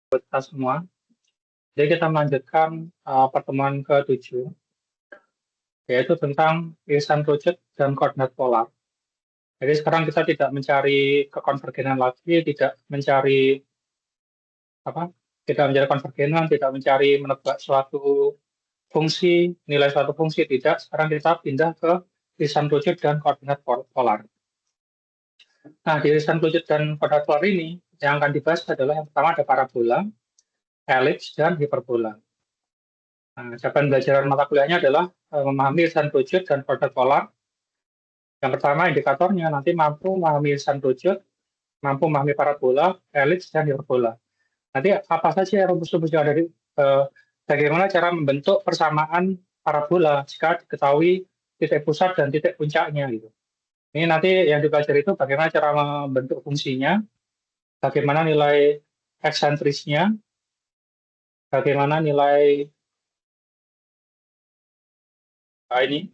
kita semua. Jadi kita melanjutkan pertemuan ke-7, yaitu tentang irisan kerucut dan koordinat polar. Jadi sekarang kita tidak mencari kekonvergenan lagi, tidak mencari apa? Tidak mencari konvergenan, tidak mencari menebak suatu fungsi, nilai suatu fungsi, tidak. Sekarang kita pindah ke irisan kerucut dan koordinat polar. Nah, di irisan kerucut dan koordinat polar ini yang akan dibahas adalah yang pertama ada parabola, elips, dan hiperbola. Nah, jawaban belajar mata kuliahnya adalah memahami irisan kerucut dan koordinat polar. Yang pertama indikatornya nanti mampu memahami irisan kerucut, mampu memahami parabola, elips, dan hiperbola. Nanti apa saja rumus-rumus yang ada di bagaimana cara membentuk persamaan parabola jika diketahui titik pusat dan titik puncaknya gitu. Ini nanti yang dipelajari itu bagaimana cara membentuk fungsinya, bagaimana nilai eksentrisnya, bagaimana nilai ini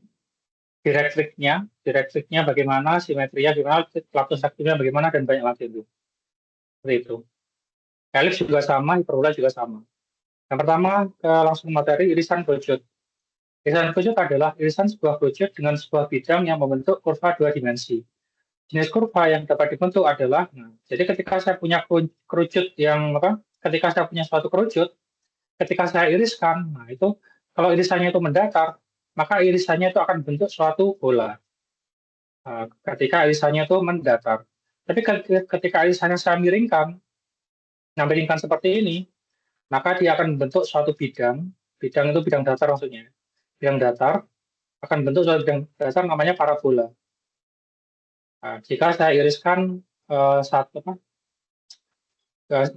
direktriknya bagaimana, simetrinya bagaimana, latus aktifnya bagaimana, dan banyak lagi itu. Seperti itu. Elips juga sama, hiperbola juga sama. Yang pertama, langsung materi irisan kerucut. Irisan kerucut adalah irisan sebuah kerucut dengan sebuah bidang yang membentuk kurva dua dimensi. Jenis kurva yang dapat dibentuk adalah, jadi ketika saya punya kerucut yang apa? Ketika saya punya suatu kerucut, ketika saya iriskan, nah itu kalau irisannya itu mendatar, maka irisannya itu akan bentuk suatu bola. Ketika irisannya itu mendatar. Tapi ketika irisannya saya miringkan, seperti ini, maka dia akan membentuk suatu bidang. Bidang itu bidang datar maksudnya. Bidang datar akan bentuk suatu bidang datar namanya parabola. Nah, jika saya iriskan satu apa,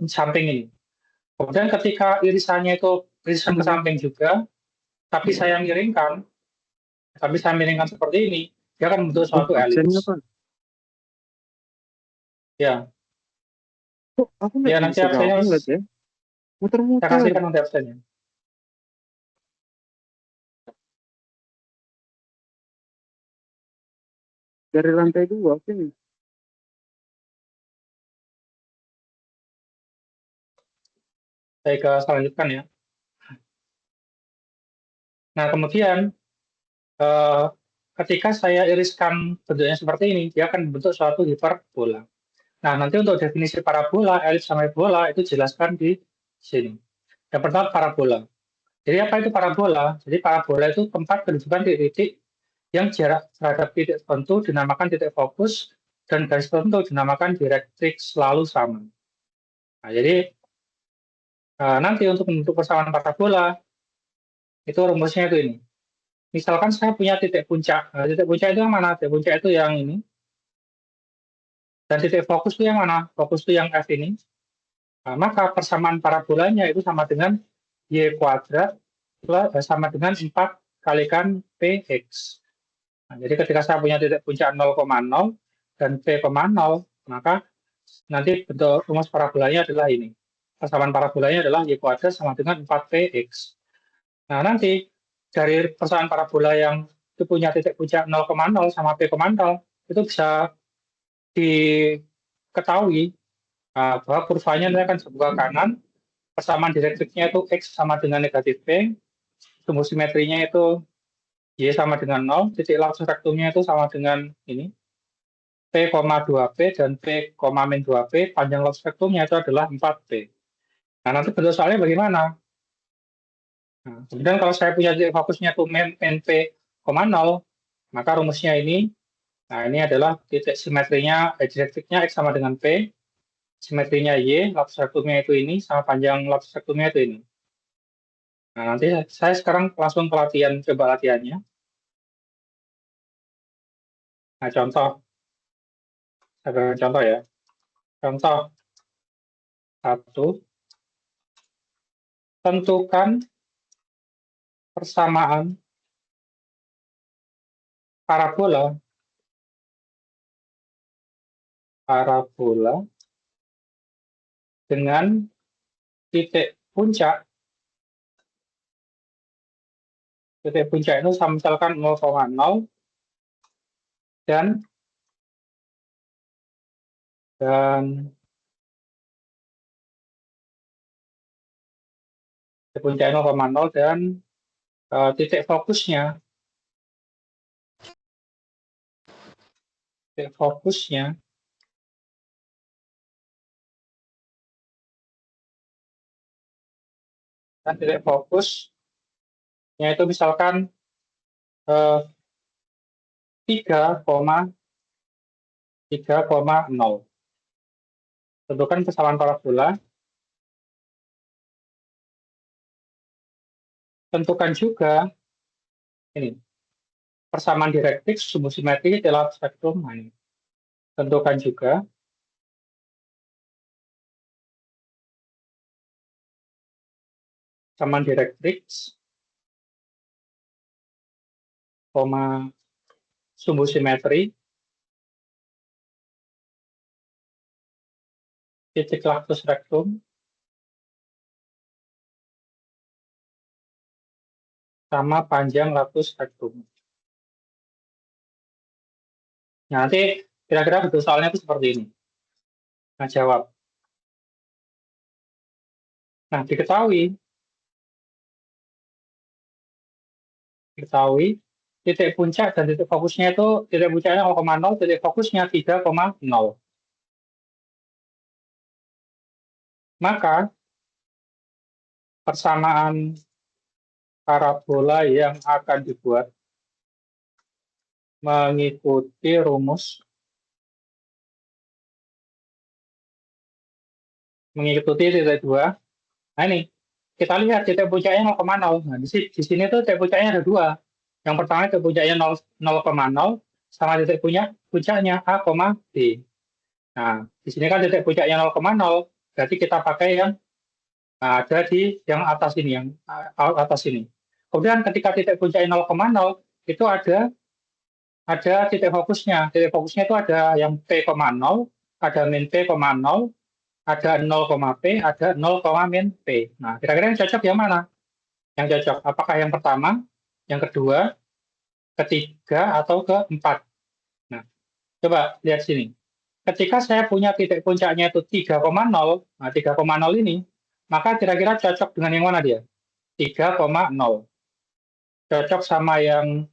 samping ini. Kemudian ketika irisannya itu irisan ke samping juga, tapi saya miringkan, seperti ini, dia akan membentuk suatu Absennya elips. kan? Ya, Kok aku nggak ya nanti bisa absennya gabung lihat ya? saya Muter-muter. kasihkan nanti absennya. Dari lantai 2 sini. Saya ke selanjutkan ya. Nah, kemudian eh, ketika saya iriskan bentuknya seperti ini, dia akan membentuk suatu hiperbola. Nah, nanti untuk definisi parabola, elips sama hiperbola itu jelaskan di sini. Yang pertama parabola. Jadi apa itu parabola? Jadi parabola itu tempat kedudukan titik yang jarak terhadap titik tertentu dinamakan titik fokus dan garis tertentu dinamakan direktrik selalu sama. Nah, jadi nanti untuk membentuk persamaan parabola itu rumusnya itu ini. Misalkan saya punya titik puncak. Nah, titik puncak itu yang mana? Titik puncak itu yang ini. Dan titik fokus itu yang mana? Fokus itu yang F ini. Nah, maka persamaan parabolanya itu sama dengan Y kuadrat plus sama dengan 4 kalikan PX. Nah, jadi ketika saya punya titik puncak 0,0 dan P,0, maka nanti bentuk rumus parabolanya adalah ini. Persamaan parabolanya adalah Y kuadrat sama dengan 4PX. Nah, nanti dari persamaan parabola yang itu punya titik puncak 0,0 sama P,0 itu bisa diketahui bahwa kurvanya ini akan sebuah kanan, persamaan direktriknya itu X sama dengan negatif P, sumbu simetrinya itu Y sama dengan 0, titik langsung rektumnya itu sama dengan ini, P,2P dan P,-2P, panjang lob spektrumnya itu adalah 4P. Nah, nanti bentuk soalnya bagaimana? Nah, kemudian kalau saya punya titik fokusnya itu P,0, maka rumusnya ini, nah ini adalah titik simetrinya, direktriknya X sama dengan P, simetrinya Y, lob spektrumnya itu ini, sama panjang lob spektrumnya itu ini. Nah, nanti saya sekarang langsung ke latihan, coba latihannya. Nah, saya berikan contoh ya. Contoh 1, tentukan persamaan parabola dengan titik puncak. Titik puncak itu sama misalkan 0,0 dan dan puncak 0,0 dan titik fokusnya dan titik fokusnya itu misalkan 3,0. Tentukan persamaan parabola. Tentukan juga ini persamaan direktif sumbu simetri dalam spektrum. Ini. Tentukan juga persamaan direktif, sumbu simetri, titik laktus spektrum, sama panjang laktus spektrum. Nah, nanti kira-kira bentuk soalnya itu seperti ini. Nah, jawab. Nah, diketahui titik puncak dan titik fokusnya itu titik puncaknya 0,0, titik fokusnya 3,0. Maka persamaan parabola yang akan dibuat mengikuti rumus titik 2. Nah, ini kita lihat titik puncaknya 0,0. Nah, di sini tuh titik puncaknya ada dua. Yang pertama titik puncaknya 0,0 sama titik puncaknya A, B. Nah, di sini kan titik puncaknya 0,0, berarti kita pakai yang ada di yang atas ini, yang atas ini. Kemudian ketika titik puncaknya 0,0 itu ada titik fokusnya. Titik fokusnya itu ada yang P,0, ada min P,0, ada 0,P, ada 0, min P. Nah, kira-kira yang cocok yang mana? Yang cocok, apakah yang pertama, yang kedua, ketiga, atau keempat? Nah, coba lihat sini. Ketika saya punya titik puncaknya itu 3,0, nah 3,0 ini, maka kira-kira cocok dengan yang mana dia? 3,0. Cocok sama yang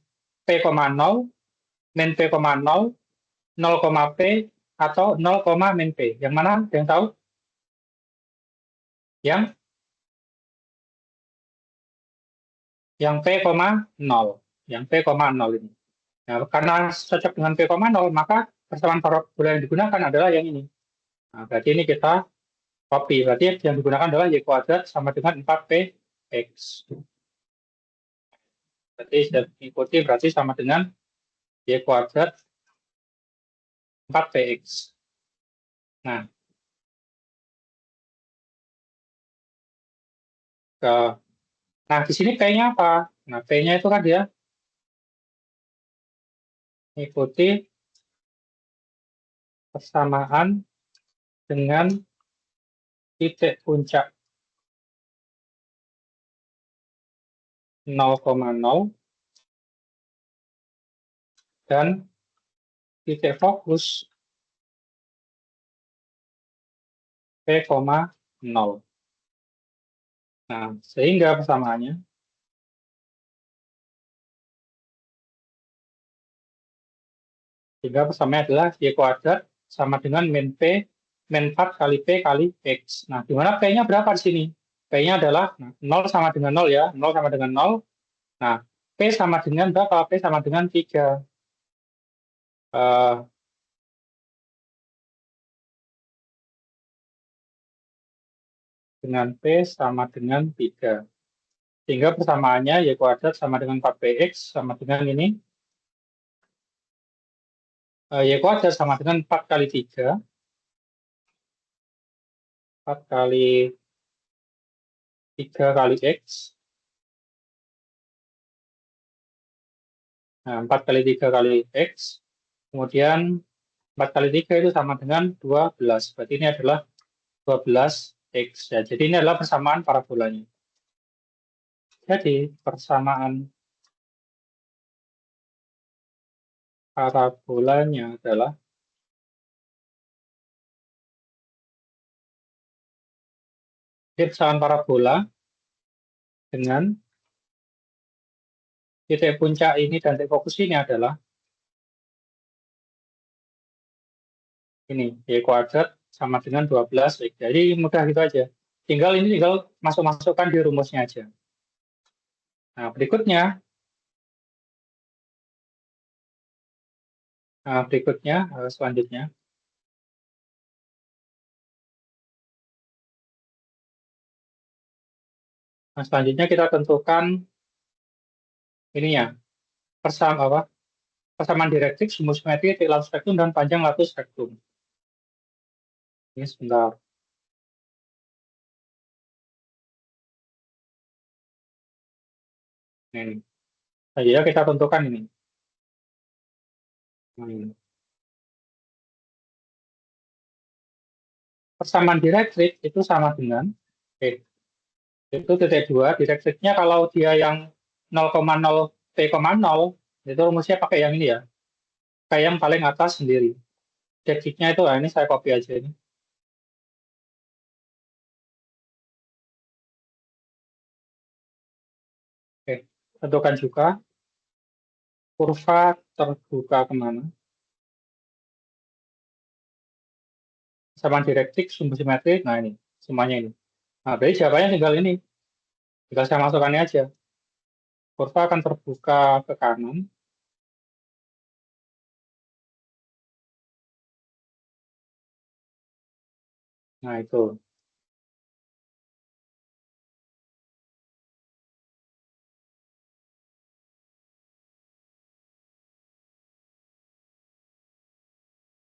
P,0, min P,0, 0,P, atau 0, min P. Yang mana? Yang tahu? Yang P,0. Yang P,0 ini. Nah, karena cocok dengan P,0, maka persamaan parabola yang digunakan adalah yang ini. Nah, berarti ini kita copy. Berarti yang digunakan adalah Y kuadrat sama dengan 4PX. Berarti sudah mengikuti berarti sama dengan Y kuadrat 4PX. Nah, di sini P-nya apa? Nah, P-nya itu kan dia mengikuti persamaan dengan titik puncak 0,0 dan titik fokus P,0. Nah, sehingga persamaannya adalah Y kuadrat sama dengan min 4 kali P kali X. Nah, di mana P-nya berapa di sini? P-nya adalah 0 sama dengan 0 ya, 0 sama dengan 0. Nah, P sama dengan berapa? P sama dengan 3. Dengan P sama dengan 3. Sehingga persamaannya Y kuadrat sama dengan 4PX sama dengan ini. Y kuadrat sama dengan 4 kali 3. 4 kali 3 kali X. Nah, 4 kali 3 kali X. Kemudian 4 kali 3 itu sama dengan 12. Berarti ini adalah 12X. Ya, jadi ini adalah persamaan parabolanya. Jadi persamaan parabolanya adalah persamaan parabola dengan titik puncak ini dan titik fokus ini adalah ini, Y kuadrat sama dengan 12X. Jadi mudah gitu aja. Tinggal masuk-masukkan di rumusnya aja. Nah, berikutnya selanjutnya. Nah, selanjutnya kita tentukan ininya, persamaan direktif, rumus simetri, titik latus spektrum, dan panjang latus spektrum. Ini sebentar. Ini. Nah, ya kita tentukan ini. Nah, ini. Persamaan direktif itu sama dengan itu titik 2. Direktifnya kalau dia yang 0,0 P,0 itu rumusnya pakai yang ini ya. Kayak yang paling atas sendiri. Direktifnya itu, ini saya copy aja ini. Oke, tentukan juga kurva terbuka kemana. Sama direktif, sumbu simetrik, nah ini, semuanya ini. Nah, berarti jawabannya tinggal ini. Tinggal saya masukkannya aja. Kurva akan terbuka ke kanan. Nah, itu.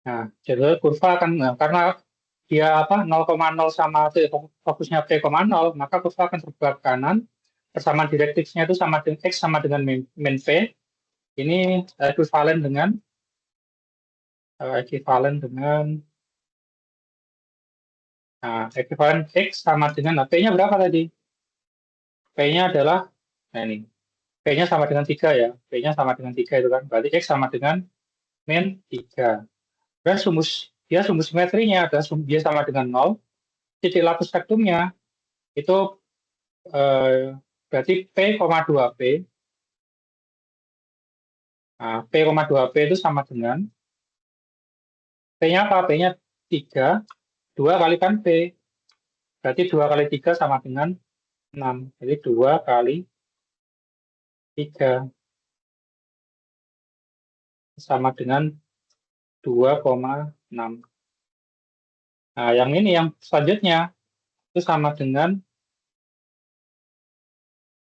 Nah, jadi kurva akan, karena dia 0,0 sama fokusnya P,0, maka kurva akan terbuka ke kanan. Persamaan direktifnya itu sama dengan X sama dengan min V. Ini ekuivalen X sama dengan, P-nya berapa tadi? P-nya adalah, nah ini, P-nya sama dengan 3 ya. P-nya sama dengan 3 itu kan. Berarti X sama dengan min 3. Dan dia rumus simetrinya adalah dia sama dengan 0. Titik latus spektrumnya itu berarti P,2P. Nah, P,2P itu sama dengan P-nya apa? P-nya 3. 2 kalikan P. Berarti 2 kali 3 sama dengan 6. Jadi 2 kali 3 sama dengan 2,6. Nah, yang ini yang selanjutnya itu sama dengan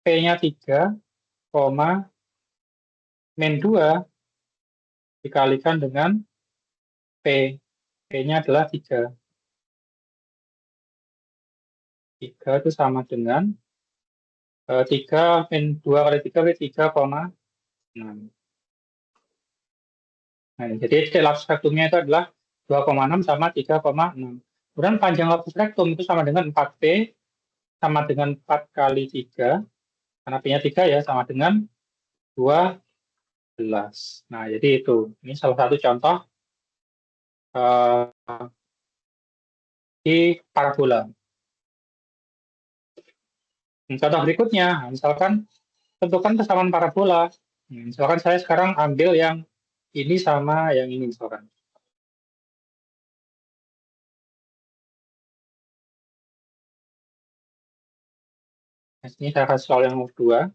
P-nya 3, min 2 dikalikan dengan P. P-nya adalah 3. 3 itu sama dengan 3 min 2 kali 3 berarti 3,6. Nah, jadi latus spektrumnya itu adalah 2,6 sama 3,6. Kemudian panjang latus spektrum itu sama dengan 4P sama dengan 4 kali 3. Karena P-nya 3 ya, sama dengan 12. Nah, jadi itu. Ini salah satu contoh di parabola. Contoh berikutnya, misalkan tentukan kesamaan parabola. Misalkan saya sekarang ambil yang ini sama yang ini misalkan. Nah, ini saya kasih soal yang nomor 2.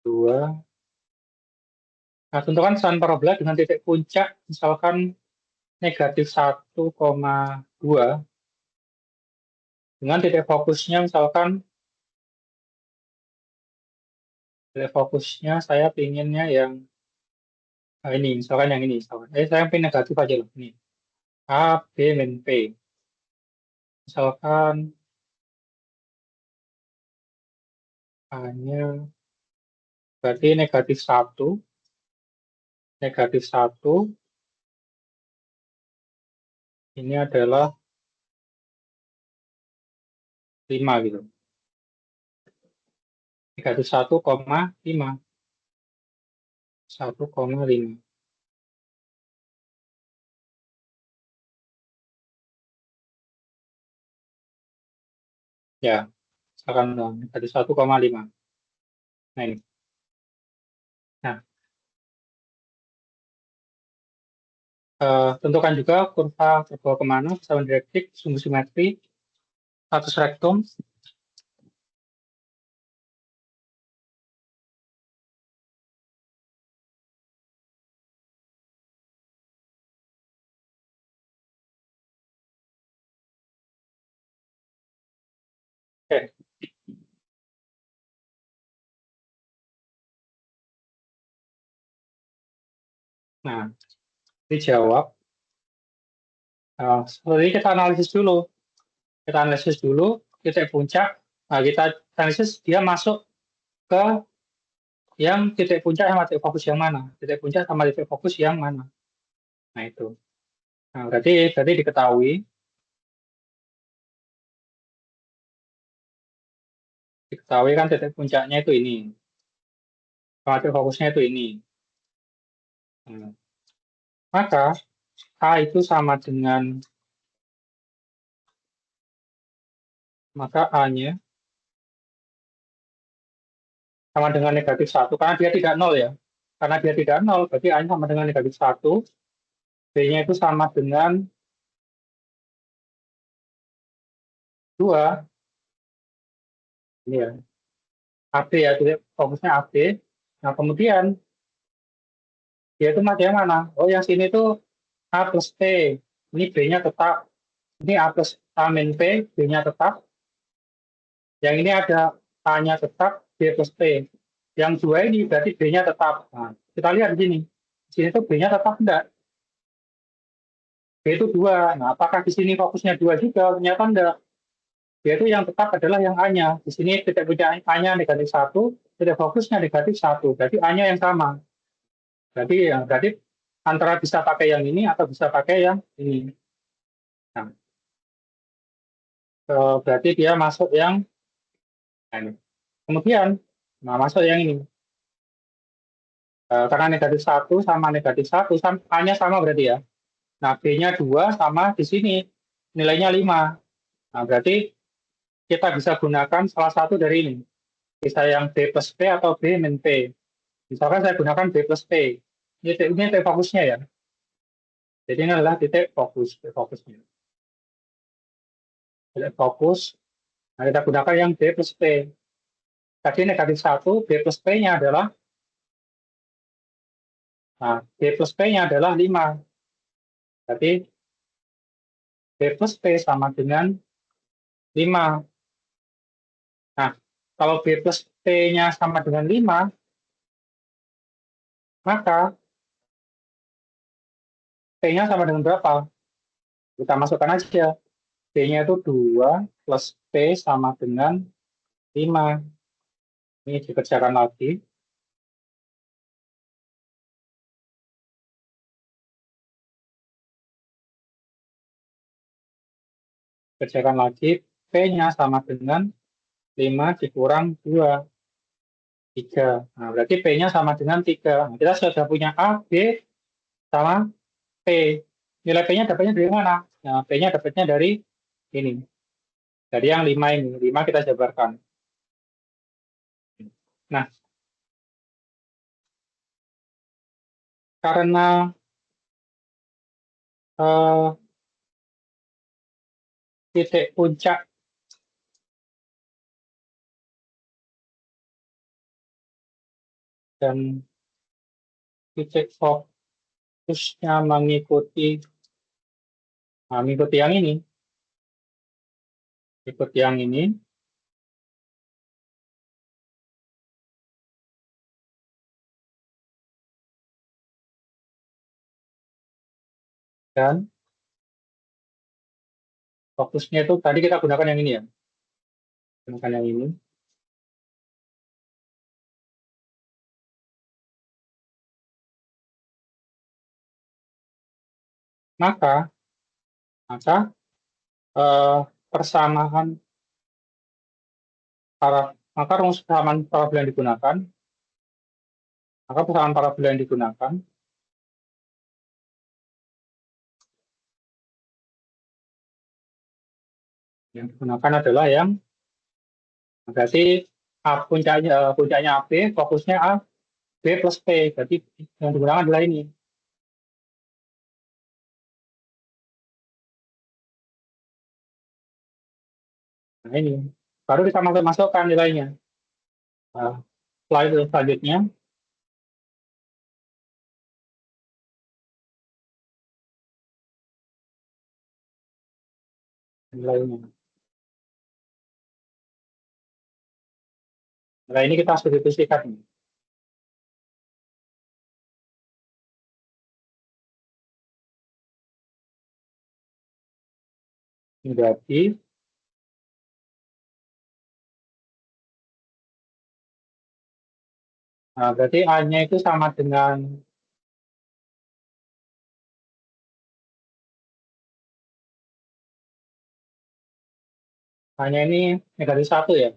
2. Nah, tentukan kesamaan parabola dengan titik puncak misalkan negatif 1,2 dengan titik fokusnya misalkan titik fokusnya saya pinginnya yang ini misalkan yang ini misalkan. Saya pengen negatif aja loh ini. A, B, min P. Misalkan A-nya berarti negatif 1 ini adalah 5 gitu. Negatif 1,5. 1,5. Ya. Misalkan negatif 1,5. Nah, ini. Nah, tentukan juga kurva terbawa kemana, sama direktif, sumbu simetri, status rektum. Oke. Nah, dijawab. Seperti kita analisis dulu. Kita analisis dulu titik puncak. Nah, kita analisis dia masuk ke yang titik puncak sama titik fokus yang mana. Titik puncak sama titik fokus yang mana. Nah, itu. Nah, berarti diketahui kan titik puncaknya itu ini. Sama titik fokusnya itu ini. Nah, maka A itu sama dengan, maka A-nya sama dengan negatif 1, karena dia tidak nol ya. Karena dia tidak nol, berarti A-nya sama dengan negatif 1. B-nya itu sama dengan 2. Ini ya, AB ya, titik fokusnya AB. Nah, kemudian dia itu masih yang mana? Oh, yang sini tuh A plus T. Ini B-nya tetap. Ini A plus A min P, B-nya tetap. Yang ini ada A-nya tetap, B plus T. Yang dua ini berarti B-nya tetap. Nah, kita lihat di sini. Di sini tuh B-nya tetap enggak? B itu 2. Nah, apakah di sini fokusnya 2 juga? Ternyata enggak. B itu yang tetap adalah yang A-nya. Di sini titik puncak A-nya negatif 1, titik fokusnya negatif 1. Berarti A-nya yang sama. Berarti antara bisa pakai yang ini atau bisa pakai yang ini. Nah, berarti dia masuk yang ini. Kemudian, nah masuk yang ini. Karena negatif 1 sama negatif 1, A-nya sama berarti ya. Nah, B-nya 2 sama di sini nilainya 5. Nah, berarti kita bisa gunakan salah satu dari ini. Bisa yang B plus P atau B min P. Misalkan saya gunakan B plus P. Ini titik fokusnya ya. Jadi ini adalah titik fokusnya. Titik fokus. Nah, kita gunakan yang B plus P. Tadi negatif 1, B plus P-nya adalah, nah, B plus P-nya adalah 5. Berarti B plus P sama dengan 5. Nah, kalau B plus P-nya sama dengan 5, maka P-nya sama dengan berapa? Kita masukkan aja. B-nya itu 2 plus P sama dengan 5. Ini dikerjakan lagi. Kerjakan lagi. P-nya sama dengan 5 dikurang 2. 3. Nah, berarti P-nya sama dengan 3. Nah, kita sudah punya A, B, sama P. Nilai P-nya dapatnya dari mana? Nah, P-nya dapatnya dari ini. Dari yang 5 ini. 5 kita jabarkan. Nah, karena eh, titik puncak dan titik fokusnya mengikuti yang ini, ikut yang ini, dan fokusnya itu tadi kita gunakan yang ini ya, gunakan yang ini, maka maka eh, persamaan maka rumus persamaan parabola yang digunakan, yang digunakan adalah yang Berarti puncaknya AB, fokusnya A, B plus P. Berarti yang digunakan adalah ini. Nah, ini. Baru kita masukkan nilainya. Nah, setelah itu selanjutnya, nilainya. Nah, ini kita substitusikan. Menjadi, nah, berarti A-nya itu sama dengan, A-nya ini negatif 1 ya.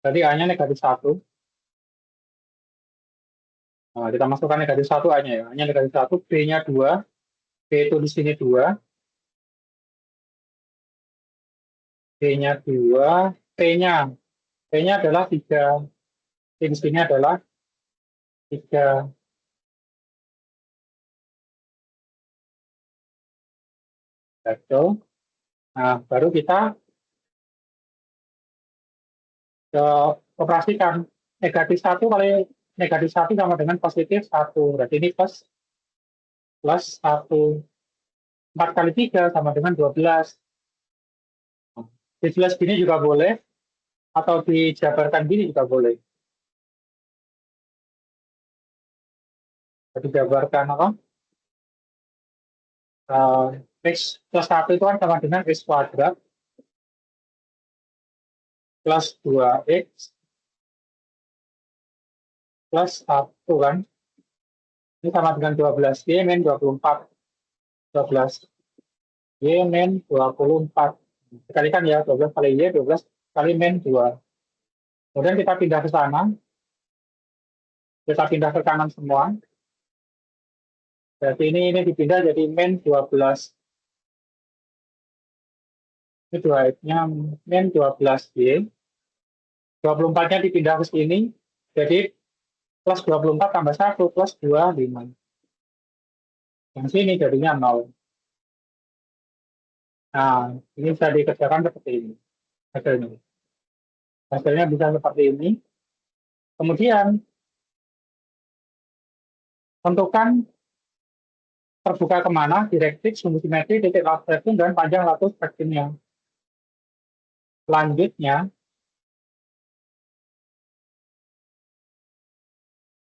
Berarti A-nya negatif 1. Nah, kita masukkan negatif 1 A-nya ya. A-nya negatif 1, B-nya 2. B itu di sini 2. B-nya 2. P-nya. P-nya adalah 3. P di sini adalah 3. Betul. Nah, baru kita operasikan. Negatif 1 kali negatif 1 sama dengan positif 1. Berarti ini plus 1. 4 kali 3 sama dengan 12. Dijelas gini juga boleh, atau dijabarkan gini juga boleh. Jadi dijabarkan apa? X plus 1 itu kan sama dengan X kuadrat plus 2X plus 1 kan. Ini sama dengan 12. Y min 24. 12. Y min 24. Dikalikan ya, 12 kali Y, 12 kali min 2. Kemudian kita pindah ke sana. Kita pindah ke kanan semua. Berarti ini dipindah jadi min 12. Ini 2X-nya min 12Y. 24-nya dipindah ke sini. Jadi plus 24 tambah 1 plus 2, 5. Yang sini jadinya 0. Nah, ini bisa dikerjakan seperti ini. Hasilnya. Hasilnya bisa seperti ini. Kemudian, tentukan terbuka kemana, direktif, sumbu simetri, titik spektrum, dan panjang latus spektrumnya. Selanjutnya,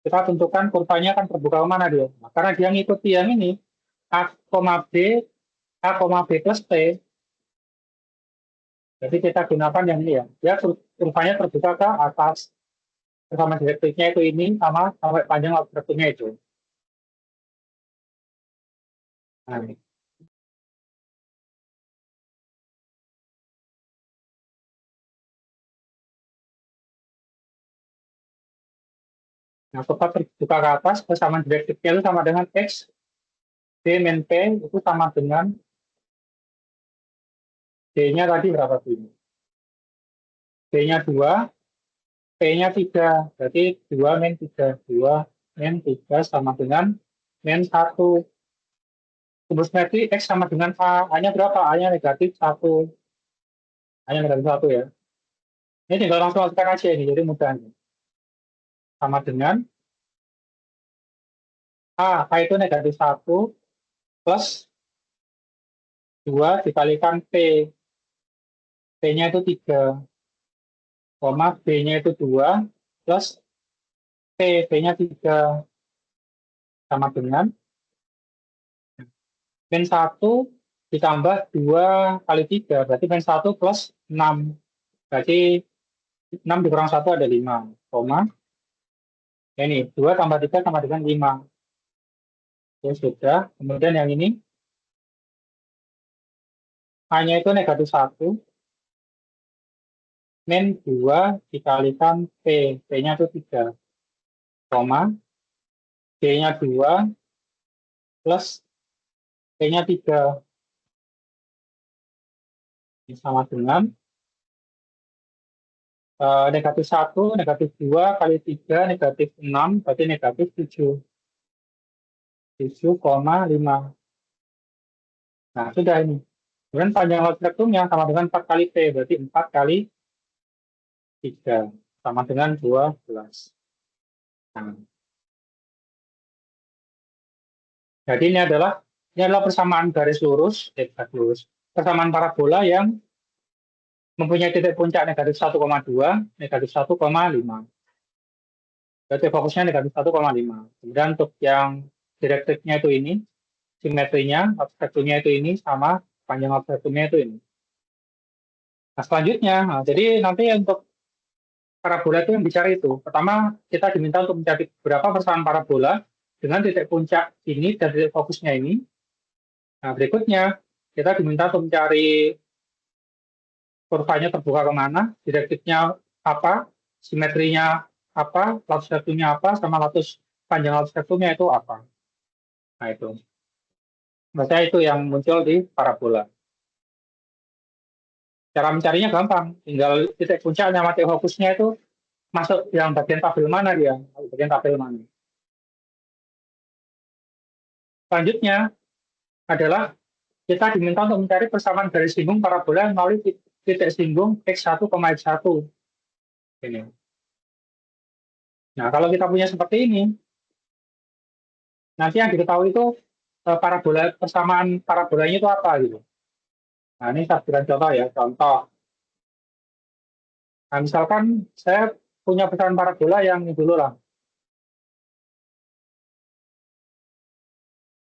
kita tentukan kurvanya akan terbuka kemana dia. Nah, karena dia ngikuti yang ini, A, B, A, B plus T. Jadi kita gunakan yang ini ya. Dia kurvanya terbuka ke atas. Sama direktifnya itu ini, sama sampai panjang latus spektrumnya itu. Nah, nah, kurva terbuka ke atas, kesamaan direktifnya itu sama dengan X, D min P itu sama dengan D-nya tadi berapa tuh? D-nya 2, P-nya 3. Berarti 2 min 3. 2 min 3 sama dengan min 1. Rumus simetri X sama dengan A. A-nya berapa? A-nya negatif 1. A-nya negatif 1 ya. Ini tinggal langsung masukkan aja ini, jadi mudah. Sama dengan A. A itu negatif 1 plus 2 dikalikan P. P-nya itu 3. B-nya itu 2 plus P. P-nya 3 sama dengan min 1 ditambah 2 kali 3. Berarti min 1 plus 6. Berarti 6 dikurang 1 ada 5. Ya ini 2 tambah 3 sama dengan 5. Ya sudah. Kemudian yang ini A-nya itu negatif 1. Min 2 dikalikan P. P-nya itu 3. D-nya 2 plus P-nya 3. Ini sama dengan negatif 1, negatif 2, kali 3, negatif 6, berarti negatif 7. 7,5. Nah, sudah ini. Kemudian panjang laut spektrumnya sama dengan 4 kali P, berarti 4 kali 3, sama dengan 12. Nah, jadi ini adalah persamaan garis lurus, garis lurus, persamaan parabola yang mempunyai titik puncak negatif 1,2, negatif 1,5. Berarti fokusnya negatif 1,5. Kemudian untuk yang direktifnya itu ini, simetrinya, spektrumnya itu ini, sama panjang spektrumnya itu ini. Nah, selanjutnya, jadi nanti untuk parabola itu yang dicari itu. Pertama, kita diminta untuk mencari berapa persamaan parabola dengan titik puncak ini dan titik fokusnya ini. Nah, berikutnya, kita diminta untuk mencari kurvanya terbuka kemana, direktifnya apa, simetrinya apa, latus spektrumnya apa, sama latus panjang latus spektrumnya itu apa. Nah, itu. Maksudnya itu yang muncul di parabola. Cara mencarinya gampang, tinggal titik puncaknya sama titik fokusnya itu masuk yang bagian tabel mana dia, bagian tabel mana. Selanjutnya adalah kita diminta untuk mencari persamaan garis singgung parabola melalui titik singgung x1, x1. Ini. Nah, kalau kita punya seperti ini, nanti yang diketahui itu parabola persamaan parabolanya itu apa gitu. Nah, ini saya berikan contoh ya, contoh. Nah, misalkan saya punya persamaan parabola yang ini dulu lah,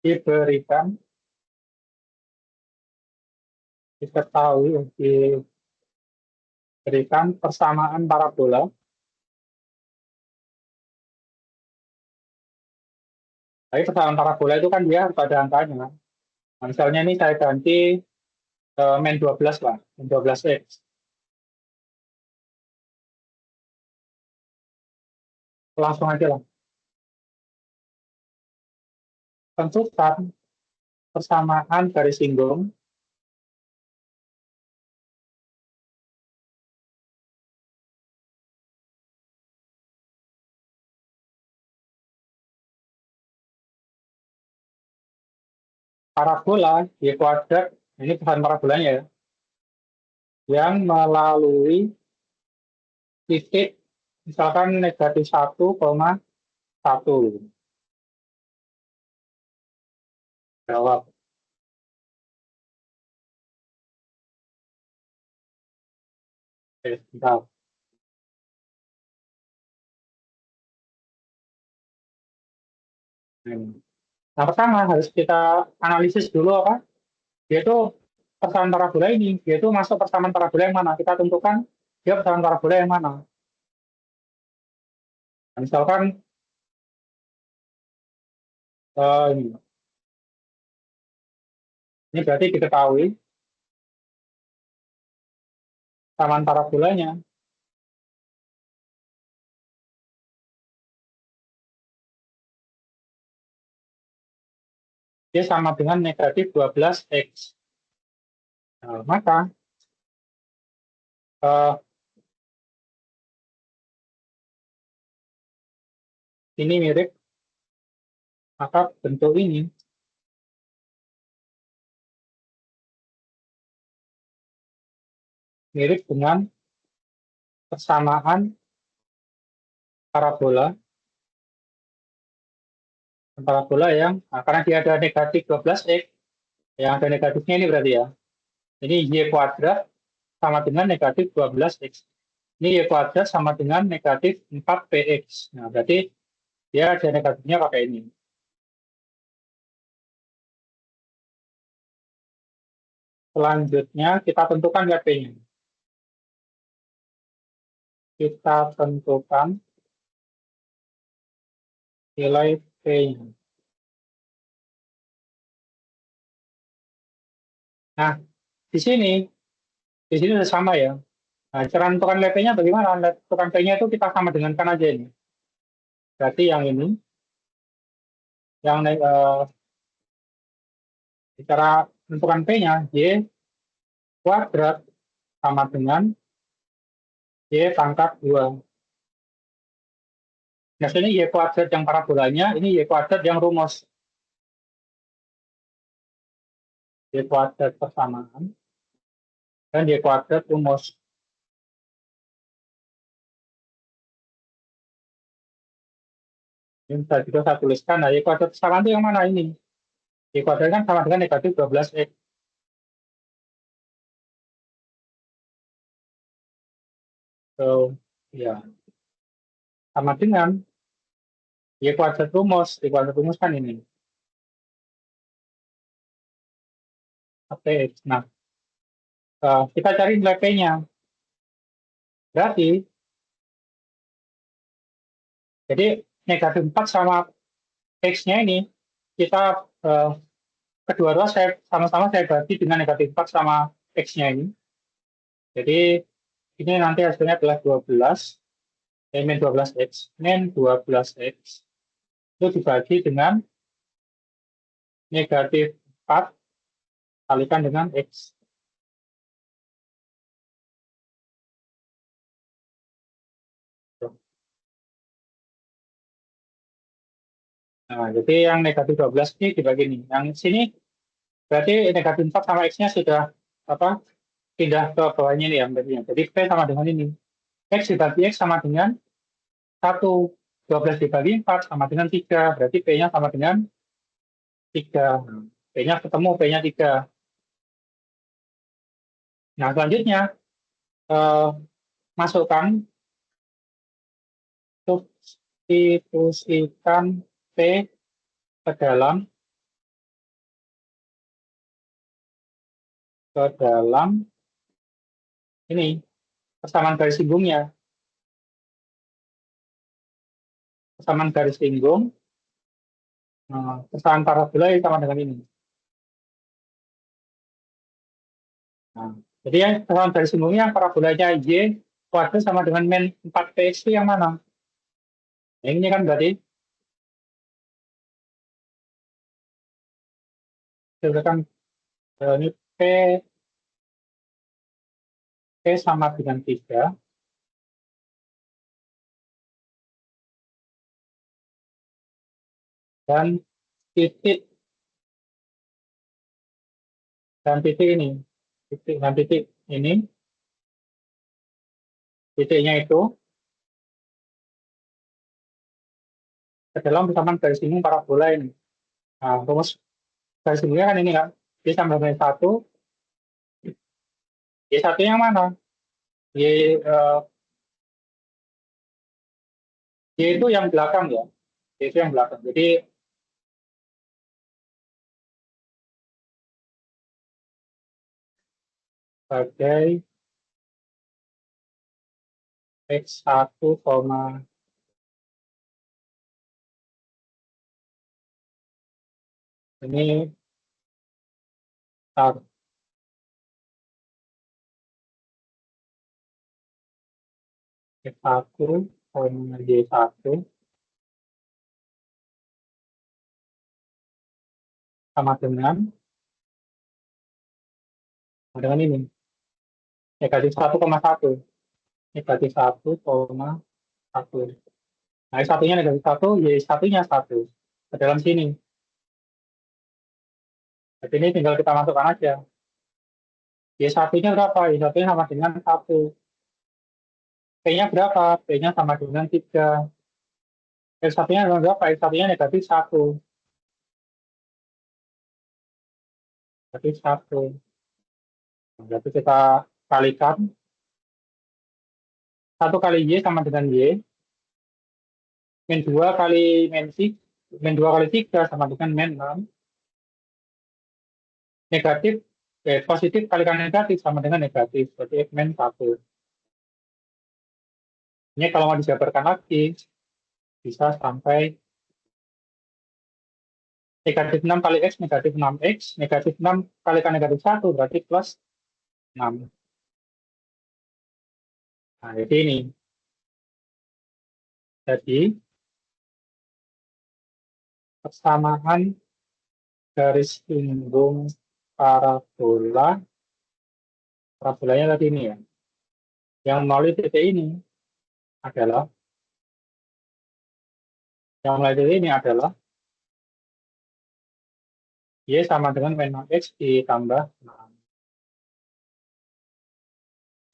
diberikan persamaan parabola. Tapi persamaan parabola itu kan dia harus ada angkanya. Nah, misalnya ini saya ganti min 12 lah, min 12x. Langsung aja lah. Tentukan persamaan garis singgung parabola y kuadrat, ini persamaan parabolanya ya, yang melalui titik misalkan negatif 1,1. Jawab. Oke, bentar. Nah, pertama harus kita analisis dulu apa? Yaitu persamaan parabola ini, yaitu masuk persamaan parabola yang mana? Kita tentukan dia persamaan parabola yang mana. Nah, misalkan ini berarti diketahui persamaan parabolanya dia sama dengan negatif 12x. Nah, maka uh, ini mirip, maka bentuk ini mirip dengan persamaan parabola yang karena dia ada negatif 12x, yang ada negatifnya ini berarti ya. Ini y kuadrat sama dengan negatif 12x. Ini y kuadrat sama dengan negatif 4px. Nah, berarti dia ada negatifnya pakai ini. Selanjutnya kita tentukan ya p-nya. Kita tentukan nilai p-nya. Nah, di sini sudah sama ya. Nah, cara menentukan nilai p-nya bagaimana? Tentukan p-nya itu kita sama dengankan aja ini. Berarti yang ini, yang cara menentukan p-nya y kuadrat sama dengan Y pangkat 2. Nah, ini Y kuadrat yang parabolanya, ini Y kuadrat yang rumus. Y kuadrat persamaan, dan Y kuadrat rumus. Ini bisa juga saya tuliskan. Nah, Y kuadrat persamaan itu yang mana ini? Y kuadrat kan sama dengan negatif 12X. So, ya, sama dengan Y kuadrat rumus. Y kuadrat rumus kan ini. Oke, nah, kita cari nilai P-nya. Berarti, jadi negatif 4 sama X-nya ini, kita kedua-dua sama-sama saya bagi dengan negatif 4 sama X-nya ini. Jadi, ini nanti hasilnya adalah 12, min 12X, min 12X. Itu dibagi dengan negatif 4 kalikan dengan X. Nah, jadi yang negatif 12 ini dibagi ini. Yang sini berarti negatif 4 sama X-nya sudah apa pindah ke bawahnya ini ya. Jadi P sama dengan ini. X dibagi X sama dengan 1. 12 dibagi 4 sama dengan 3. Berarti P-nya sama dengan 3. P-nya ketemu, P-nya 3. Nah, selanjutnya eh, masukkan, substitusikan P ke dalam ini persamaan garis singgungnya. Persamaan garis singgung, persamaan parabola sama dengan ini. Nah, jadi yang persamaan garis singgungnya parabolanya Y kuadrat sama dengan min 4PX itu yang mana? Nah, ini kan berarti kan ini P sama dengan 3 dan titik ini titik ini titiknya itu ke dalam persamaan garis singgung parabola ini. Nah, rumus garis singgungnya kan ini kan Y sama dengan 1. Y1 yang mana? Y itu yang belakang ya. Y itu yang belakang. Jadi sebagai X1, ini 1, X1, Y1 sama dengan ini negatif 1,1, negatif 1,1. Nah, satunya negatif 1, Y satunya 1 ke dalam sini. Jadi ini tinggal kita masukkan aja. Y satunya berapa? Y satunya sama dengan 1. P-nya berapa? P-nya sama dengan 3. X satunya berapa? X satunya negatif 1. Negatif 1. Berarti kita kalikan 1 kali Y sama dengan Y. Min 2 kali min 3, min 2 kali 3 sama dengan min 6. Negatif, positif kalikan negatif sama dengan negatif. Berarti X min 1. Ini kalau mau dijabarkan lagi, bisa sampai negatif 6 kali X, negatif 6X, negatif 6 kalikan negatif 1, berarti plus 6. Nah, jadi ini. Jadi, persamaan garis singgung parabola, parabolanya tadi ini ya. yang melalui titik ini adalah Y sama dengan min X ditambah 6.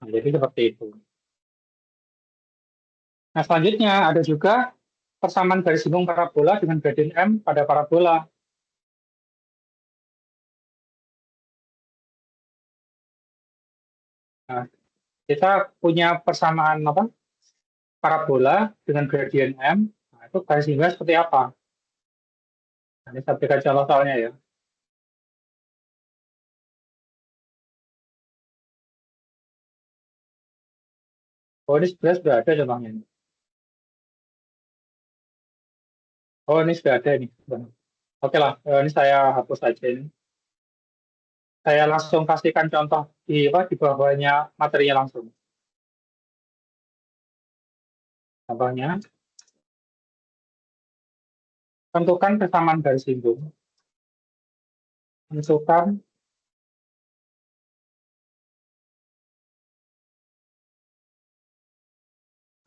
Nah, jadi seperti itu. Nah, selanjutnya ada juga persamaan garis lingkung parabola dengan gradien M pada parabola. Nah, kita punya persamaan apa? Parabola dengan gradien M. Nah, itu garis linggungnya seperti apa? Nah, ini saya berikan contoh soalnya ya. Oh, ini sebenarnya sudah ada contohnya. Oh, ini sudah ada ini. Oke lah, ini saya hapus saja ini. Saya langsung kasihkan contoh di apa di bawahnya materinya langsung. Contohnya, tentukan persamaan garis lingkung. Tentukan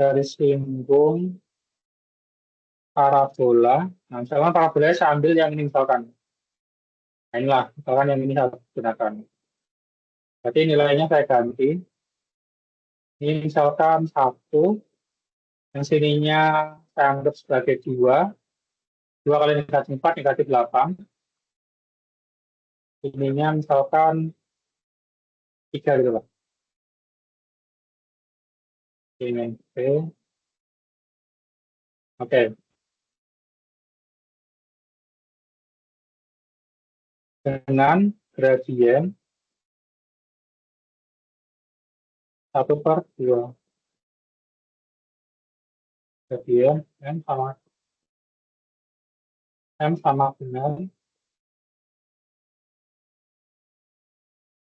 garis lingkung parabola. Nah, misalkan parabolanya saya ambil yang ini misalkan. Nah, inilah, misalkan yang ini saya gunakan. Berarti nilainya saya ganti. Ini misalkan 1, yang sininya saya anggap sebagai 2. 2 kali negatif 4, negatif 8. Ininya misalkan 3 gitu Pak. Ini P. Oke. Dengan gradien 1/2. Gradien M sama dengan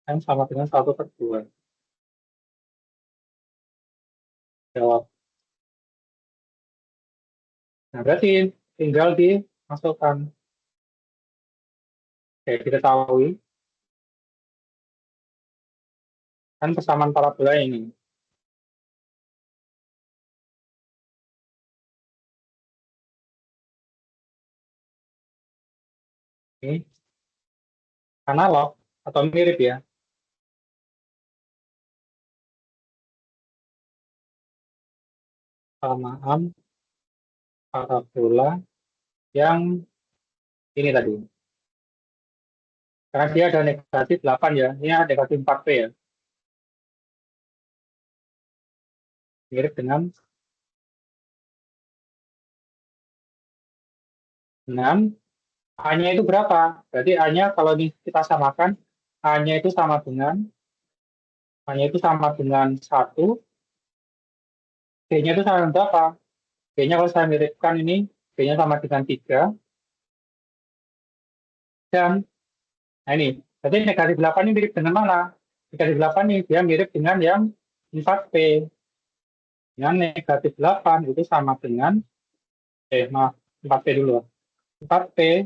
1/2. Jawab. Nah, berarti tinggal dimasukkan. Oke, kita tahu kan persamaan parabola ini. Ini analog atau mirip ya. Persamaan parabola yang ini tadi. Karena dia ada negatif 8 ya. Ini ada negatif 4P ya. Mirip dengan 6. A-nya itu berapa? Berarti A-nya kalau kita samakan, A-nya itu sama dengan A-nya itu sama dengan 1. B-nya itu sama dengan berapa? B-nya kalau saya miripkan ini, B-nya sama dengan 3. Dan, nah ini, berarti negatif 8 ini mirip dengan mana? Negatif 8 ini dia mirip dengan yang 4P. Yang negatif 8 itu sama dengan, maaf, 4P dulu. 4P,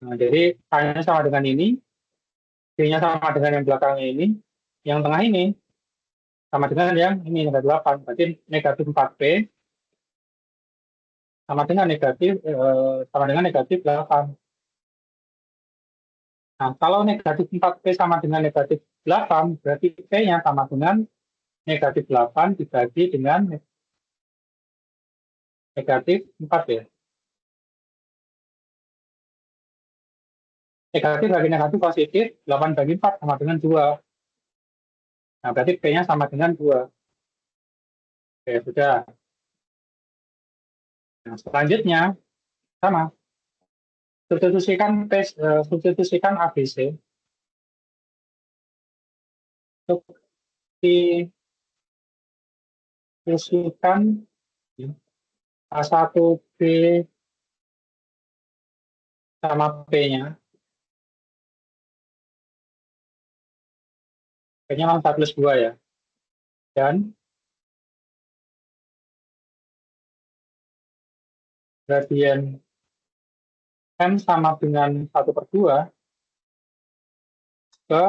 nah, jadi A-nya sama dengan ini, B-nya sama dengan yang belakangnya ini, yang tengah ini sama dengan yang ini, negatif 8. Berarti negatif 4P sama dengan negatif 8. Nah, kalau negatif 4P sama dengan negatif 8, berarti P-nya sama dengan negatif 8 dibagi dengan negatif 4 ya. Negatif bagi negatif positif, 8 bagi 4 sama dengan 2. Nah, berarti P-nya sama dengan 2. Oke, sudah. Nah, selanjutnya, sama. Substitusikan ABC untuk difusikan A1B sama P-nya. P-nya langsung 1+2 ya. Dan gradien M sama dengan 1/2 ke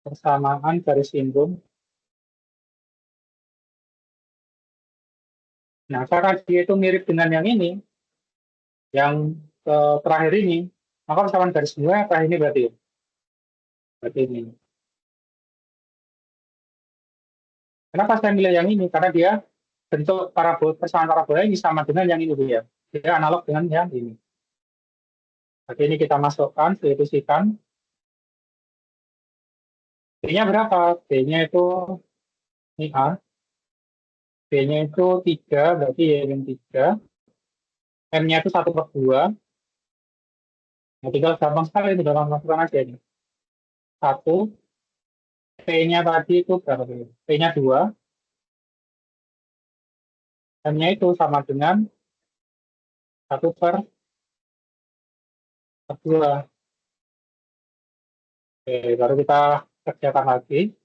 persamaan garis lingkung Nah, karena dia itu mirip dengan yang ini, yang terakhir ini, maka persamaan garis bawah yang terakhir ini berarti ini. Kenapa saya milih yang ini? Karena dia bentuk persamaan parabola ini sama dengan yang ini dia. Dia analog dengan yang ini. Jadi ini kita masukkan, definisikan. B-nya berapa? B-nya itu ini A. B-nya itu 3, berarti Y yang 3. M-nya itu 1/2. Nah, tinggal gampang sekali, tinggal masukkan aja ini. 1. P-nya tadi itu berapa? P-nya 2. M-nya itu sama dengan 1/2. Oke, baru kita kerjakan lagi.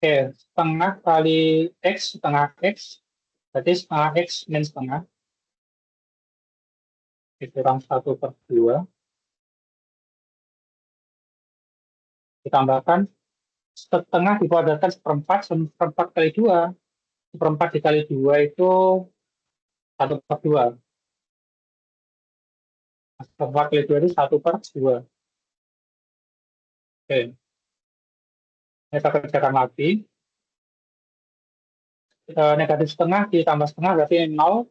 Oke, setengah kali X, setengah X. Berarti setengah X min setengah. Kurang 1/2. Ditambahkan setengah dikuadratkan seperempat, seperempat kali 2. Seperempat dikali 2 itu 1/2. Seperempat kali 2 itu 1/2. Oke, kita kerjakan lagi. Negatif setengah ditambah setengah berarti 0.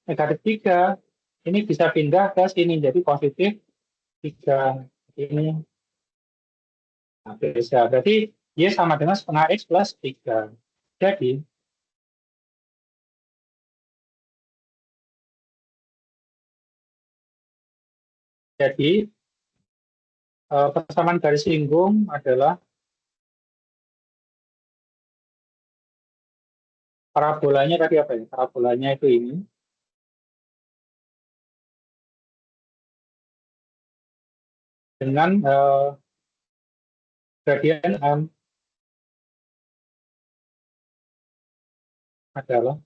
Negatif 3. Ini bisa pindah ke sini, jadi positif 3. Ini nah, bisa. Berarti Y sama dengan setengah X plus 3. Jadi persamaan garis lingkung adalah parabolanya tadi apa ya? Parabolanya itu ini. Dengan gradien M adalah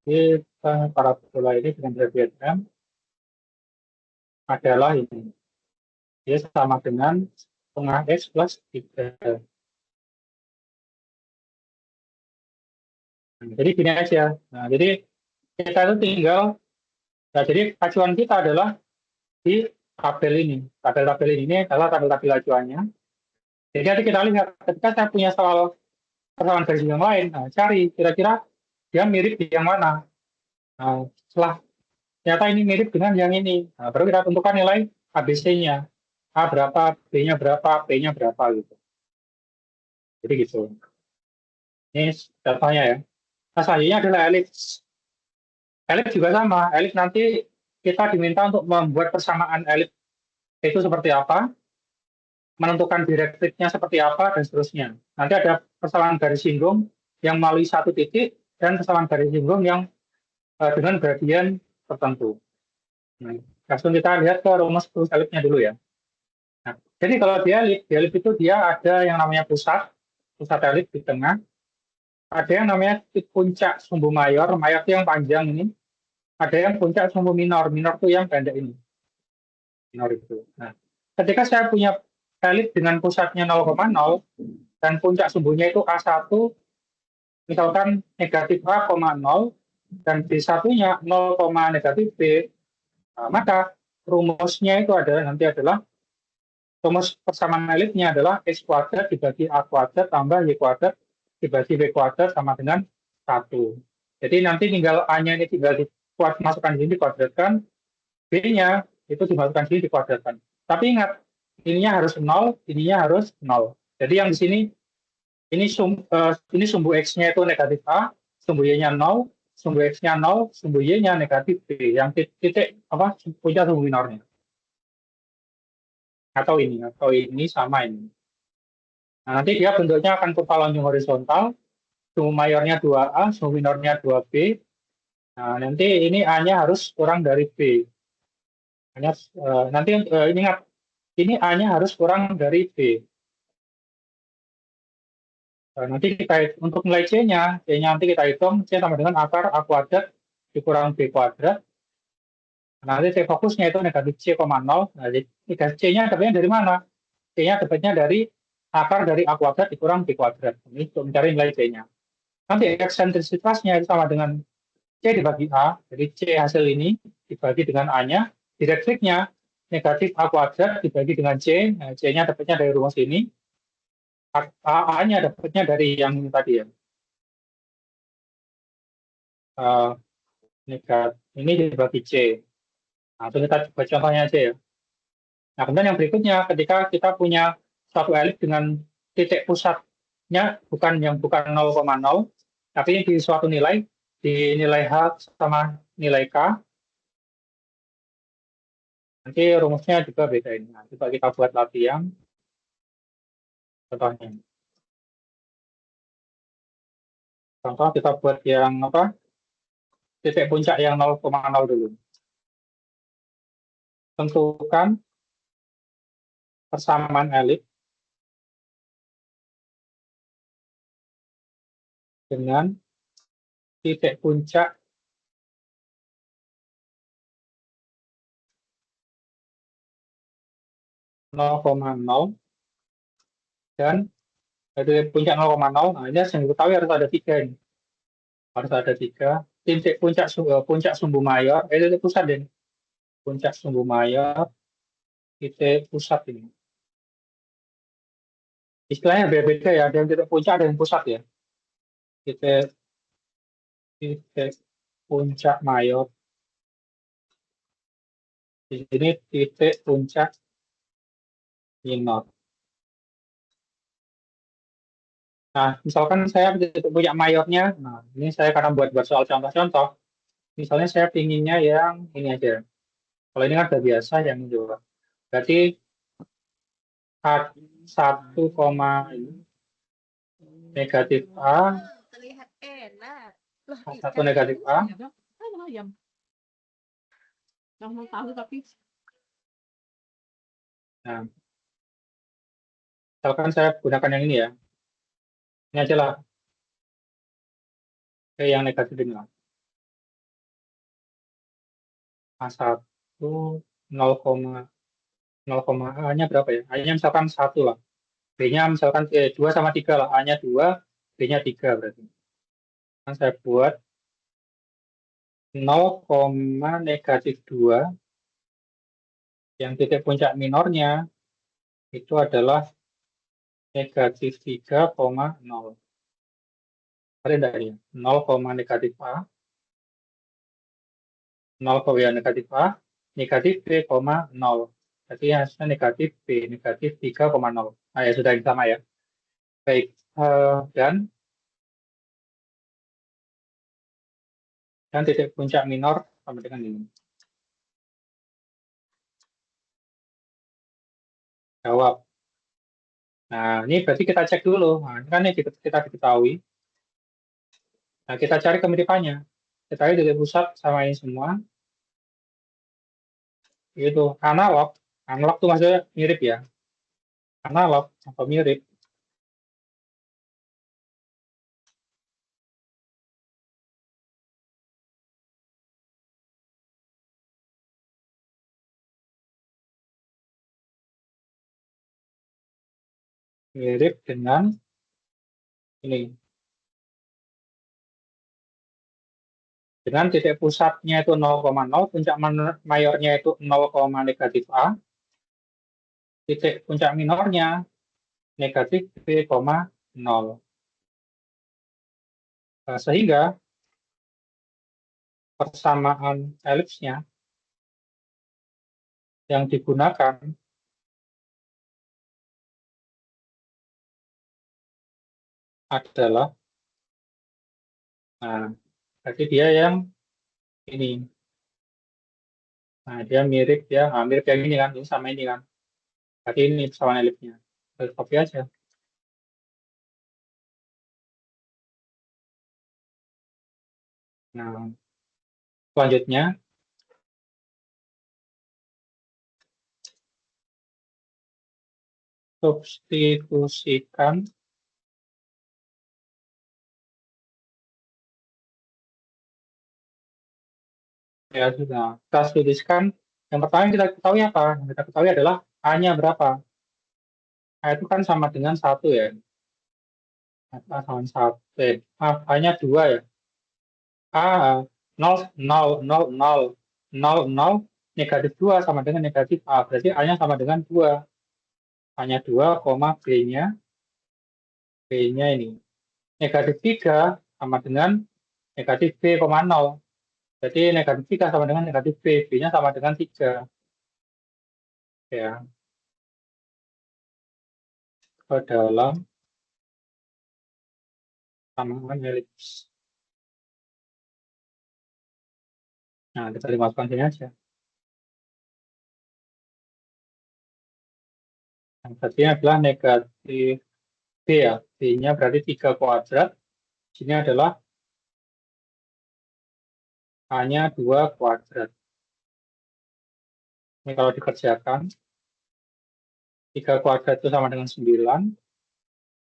di parabola ini dengan gradien M adalah ini. Dia sama dengan setengah X plus 3. Nah, jadi gini aja. Nah, jadi kita itu tinggal, nah, jadi acuan kita adalah di tabel ini. Tabel-tabel ini adalah tabel-tabel acuannya. Jadi nanti kita lihat, ketika saya punya soal persoalan garis yang lain, nah, cari kira-kira dia mirip di yang mana. Nah, setelah ternyata ini mirip dengan yang ini, nah, baru kita tentukan nilai ABC-nya. A berapa, B-nya berapa, P-nya berapa gitu. Jadi gitu. Ini datanya ya. Nah, selanjutnya adalah elips. Elips juga sama. Elips nanti kita diminta untuk membuat persamaan elips itu seperti apa, menentukan direktifnya seperti apa, dan seterusnya. Nanti ada persamaan garis singgung yang melalui satu titik, dan persamaan garis singgung yang dengan gradien tertentu. Nah, langsung kita lihat ke rumus elipsnya dulu ya. Nah, jadi kalau di elips itu dia ada yang namanya pusat elips di tengah, ada yang namanya puncak sumbu mayor, mayor itu yang panjang ini, ada yang puncak sumbu minor, minor itu yang pendek ini, minor itu. Nah, ketika saya punya elips dengan pusatnya 0,0 dan puncak sumbunya itu A1, misalkan negatif A, 0, dan B1-nya 0, negatif B, nah, maka rumusnya itu adalah rumus persamaan elipsnya adalah X kuadrat dibagi A kuadrat tambah Y kuadrat dibagi B kuadrat sama dengan 1. Jadi nanti tinggal A-nya ini tinggal masukkan di sini dikuadratkan, B-nya itu dimasukkan di sini dikuadratkan. Tapi ingat, ininya harus 0, ininya harus 0. Jadi yang di sini ini sumbu X-nya itu negatif A, sumbu Y-nya 0, sumbu X-nya 0, sumbu Y-nya negatif B. Yang titik apa puncak sumbu minornya. Atau ini sama ini. Nah, nanti dia bentuknya akan kurva lonjong horizontal, sumbu mayornya 2A, sumbu minornya 2B. Nah, nanti ini A-nya harus kurang dari B. Nanti ingat, ini A-nya harus kurang dari B. Nah, nanti kita untuk nilai C-nya nanti kita hitung C sama dengan akar A kuadrat dikurang B kuadrat. Nah, nanti C fokusnya itu negatif C, 0. Nah, jadi C-nya dapatnya dari mana? C-nya dapatnya dari akar dari A kuadrat dikurang B kuadrat. Ini untuk mencari nilai C-nya. Nanti eksentrisitasnya itu sama dengan C dibagi A, jadi C hasil ini dibagi dengan A-nya, direktriknya negatif A kuadrat dibagi dengan C, nah, C-nya dapatnya dari rumus ini, A-nya dapatnya dari yang ini tadi ya. Negatif ini dibagi C. Nah, itu kita coba contohnya aja ya. Nah, kemudian yang berikutnya, ketika kita punya suatu elips dengan titik pusatnya bukan 0,0, tapi di suatu nilai, di nilai H sama nilai K, nanti rumusnya juga beda ini. Nah, coba kita buat latihan, contohnya. Contoh kita buat yang apa? Titik puncak yang 0,0 dulu. Tentukan persamaan elips dengan titik puncak 0,0 dan dari puncak 0,0. Nah, ini yang diketahui harus ada 3 ini. Harus ada 3. Titik puncak sumbu mayor, titik pusat ini. Puncak sumbu mayor, titik pusat ini. Istilahnya beda-beda ya, ada yang titik puncak, ada yang pusat ya. Titik puncak mayor. Di sini titik puncak minor. Nah, misalkan saya titik puncak mayornya, nah ini saya karena buat soal contoh-contoh, misalnya saya pinginnya yang ini aja. Kalau ini kan udah biasa yang ini juga. Berarti 1, negatif A, Terlihat enak. Loh, satu negatif A, ayam. Nggak mau tahu tapi nah, misalkan saya gunakan yang ini ya, ini aja lah, yang negatif ini lah. A1, 0, A-nya berapa ya? A-nya misalkan 1 lah. B-nya misalkan 2 sama 3 lah. A-nya 2, B-nya 3 berarti. Kan saya buat 0, negatif 2, yang titik puncak minornya itu adalah negatif 3,0. Ada enggak ya? 0, negatif A, 0, ya negatif A, negatif B, 0. Berarti hasilnya negatif B, negatif 3,0. Nah, ya sudah sama ya. Baik, dan titik puncak minor sama dengan ini. Jawab. Nah, ini berarti kita cek dulu. Nah, ini kan ini kita diketahui. Nah, kita cari kemiripannya. Kita cari titik pusat sama ini semua. Itu analog. Analog itu maksudnya mirip ya. Analog atau mirip. Mirip dengan ini. Dengan titik pusatnya itu 0,0, puncak mayornya itu 0, negatif A, titik puncak minornya negatif B, 0. Nah, sehingga persamaan elipsnya yang digunakan adalah, nah, jadi dia yang ini. Nah, dia mirip ya, nah, mirip yang ini kan, ini sama ini kan. Berarti ini persamaan elipsnya. Kita copy aja. Nah, selanjutnya substitusikan ya sudah. Kita substitusikan yang pertama yang kita ketahui apa? Yang kita ketahui adalah A-nya berapa? A itu kan sama dengan 1 ya. A sama 1. A-nya 2 ya. A 0, 0, 0, 0, 0, 0, negatif 2 sama dengan negatif A. Berarti A-nya sama dengan 2. A-nya 2, B-nya, B-nya ini. Negatif 3 sama dengan negatif B, 0. Jadi negatif 3 sama dengan negatif B. B-nya sama dengan 3. Ya, ke dalam sambungan elips. Nah, kita dimasukkan sini aja. Yang tadi adalah negatif B ya. B-nya berarti 3 kuadrat. Sini adalah A-nya 2 kuadrat. Ini kalau dikerjakan, 3 kuadrat itu sama dengan 9.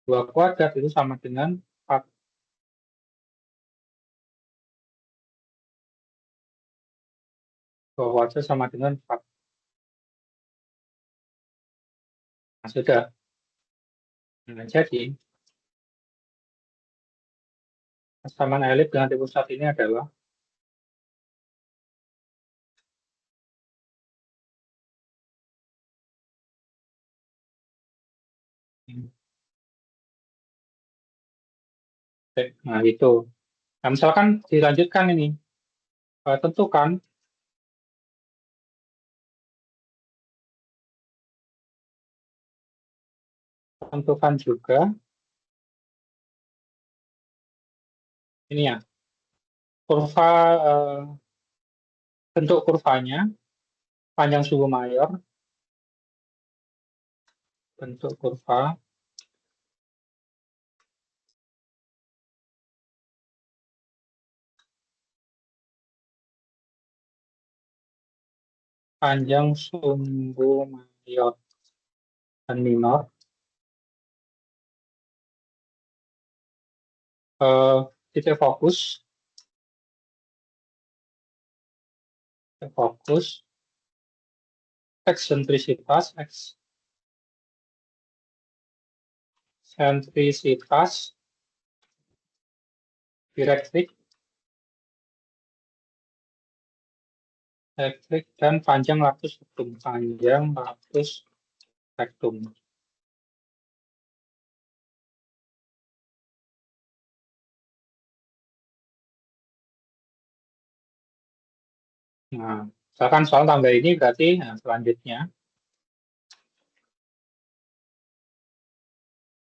2 kuadrat itu sama dengan 4. 2 kuadrat sama dengan 4. Nah, sudah. Nah, jadi, persamaan elips dengan tipe pusat ini adalah ini. Oke, nah, itu. Nah, misalkan dilanjutkan ini. Tentukan juga ini ya, kurva bentuk kurvanya, panjang suku mayor, bentuk kurva, panjang sumbu mayor dan minor, titik fokus, eksentrisitas, direktrik, dan panjang latus rektum. Nah, misalkan soal tambah ini berarti selanjutnya.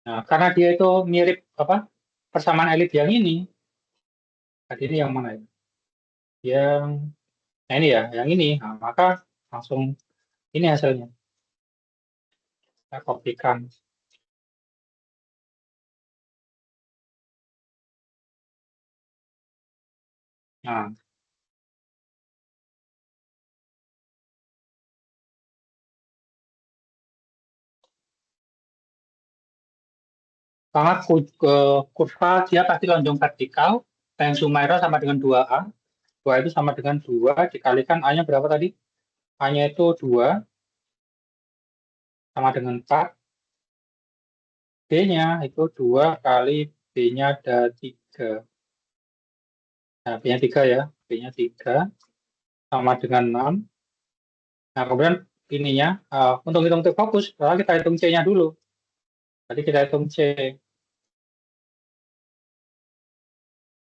Nah, karena dia itu mirip persamaan elips yang ini. Tadi ini yang mana ya? Yang nah ini ya, yang ini. Nah, maka langsung ini hasilnya. Saya kopikan. Nah, karena kurva dia pasti lonjong vertikal, yang Sumaira sama dengan 2A. 2 itu sama dengan 2 dikalikan A-nya berapa tadi? A-nya itu 2 sama dengan 4. B-nya itu 2 kali B-nya ada 3. Nah, B-nya 3 ya. B-nya 3 sama dengan 6. Nah, kemudian ininya, untuk hitung titik fokus, kita hitung C-nya dulu. Tadi kita hitung C.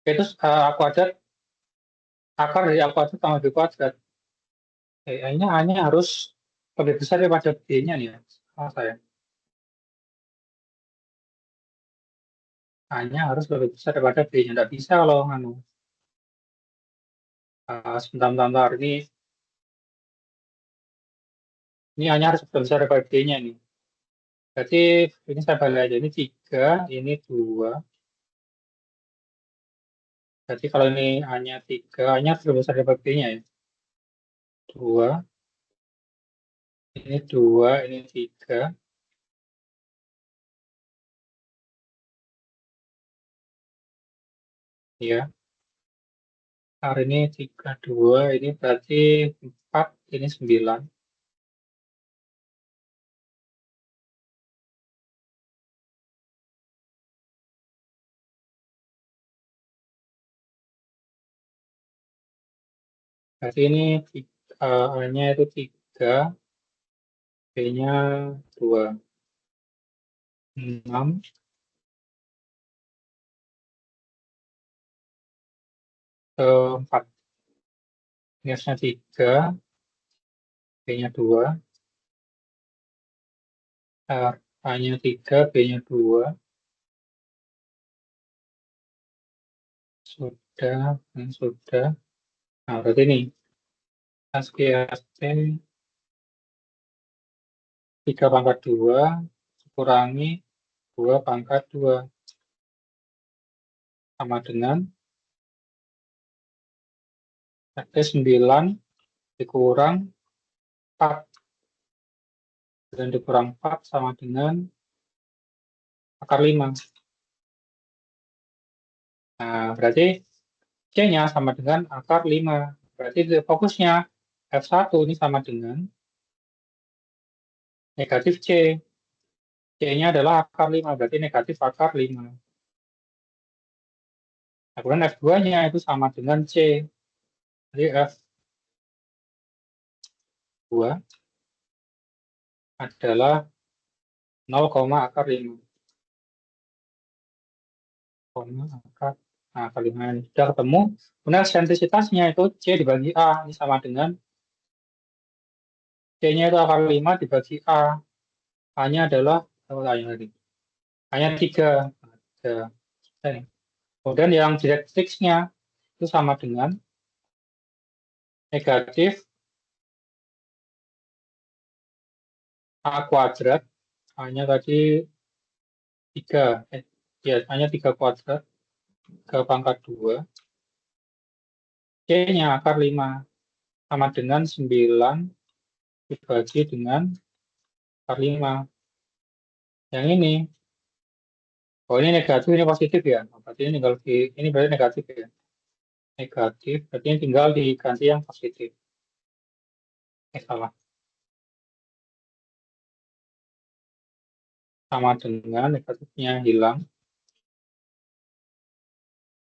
Itu kuadrat, akar dari A kuadrat sama B kuadrat. A-nya harus lebih besar daripada B-nya nih ya. Saya. A-nya harus lebih besar daripada B-nya. Tidak bisa kalau sebentar-bentar. Ini A-nya harus lebih besar daripada B-nya nih. Berarti ini saya balik aja. Ini 3, ini 2. Berarti kalau ini A-nya 3, A-nya harus lebih besar daripada B-nya ya. 2, ini 2, ini 3. Ya, hari ini 3, 2, ini berarti 4, ini 9. Berarti ini A-nya itu 3, B-nya 2, 6, 4. Ini S-nya 3, B-nya 2, A-nya 3, B-nya 2. Sudah, sudah. Nah, berarti ini SGST 3 pangkat 2 kurangi 2 pangkat 2 sama dengan RT 9 dikurang 4 dan dikurang 4 sama dengan akar 5. Nah, berarti C-nya sama dengan akar 5. Berarti fokusnya F1 ini sama dengan negatif C. C-nya adalah akar 5, berarti negatif akar 5. Nah, kemudian F2-nya itu sama dengan C. Jadi F2 adalah 0, akar 5. Akar, nah, akar 5 ini sudah ketemu. Kemudian eksentrisitasnya itu C dibagi A. Ini sama dengan C-nya itu akar 5 dibagi A. A-nya adalah, A-nya 3. Kemudian yang direktrixnya itu sama dengan negatif A kuadrat. A-nya tadi 3. Ya, A-nya 3 kuadrat ke pangkat 2. C-nya akar 5 sama dengan 9 dibagi dengan akar 5. Yang ini, oh ini negatif, ini positif ya. Berarti ini tinggal ini berarti negatif ya. Negatif, berarti ini tinggal diganti yang positif. Salah. Sama dengan negatifnya hilang.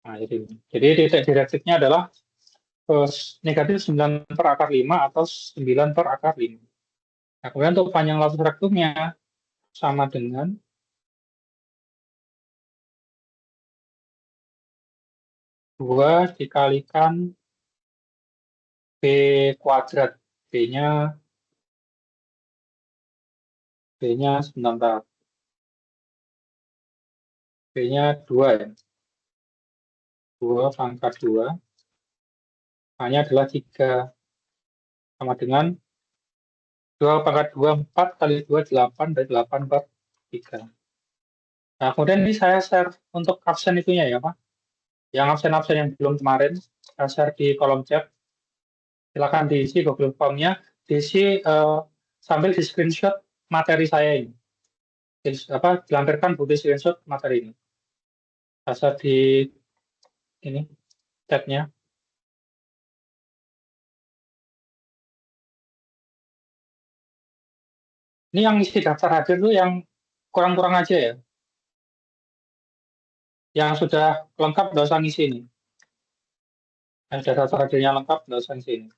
Nah, jadi titik direktifnya adalah negatif 9 per akar 5 atau 9 per akar 5. Nah, kemudian untuk panjang latus rektumnya sama dengan 2 dikalikan B kuadrat. B-nya sebentar. B-nya 2 ya. 2 pangkat 2. A-nya adalah 3. Sama dengan 2 pangkat 2, 4 kali 2, 8. Dari 8 per 3. Nah, kemudian ini saya share untuk absen itunya ya, Pak. Yang absen-absen yang belum kemarin, saya share di kolom chat. Silakan diisi Google Form-nya, diisi sambil di screenshot materi saya ini. Dilampirkan bukti screenshot materi ini. Saya di ini chat-nya. Ini yang isi daftar hadir itu yang kurang-kurang aja ya. Yang sudah lengkap nggak usah ngisi ini. Yang sudah daftar hadirnya lengkap nggak usah ngisi ini.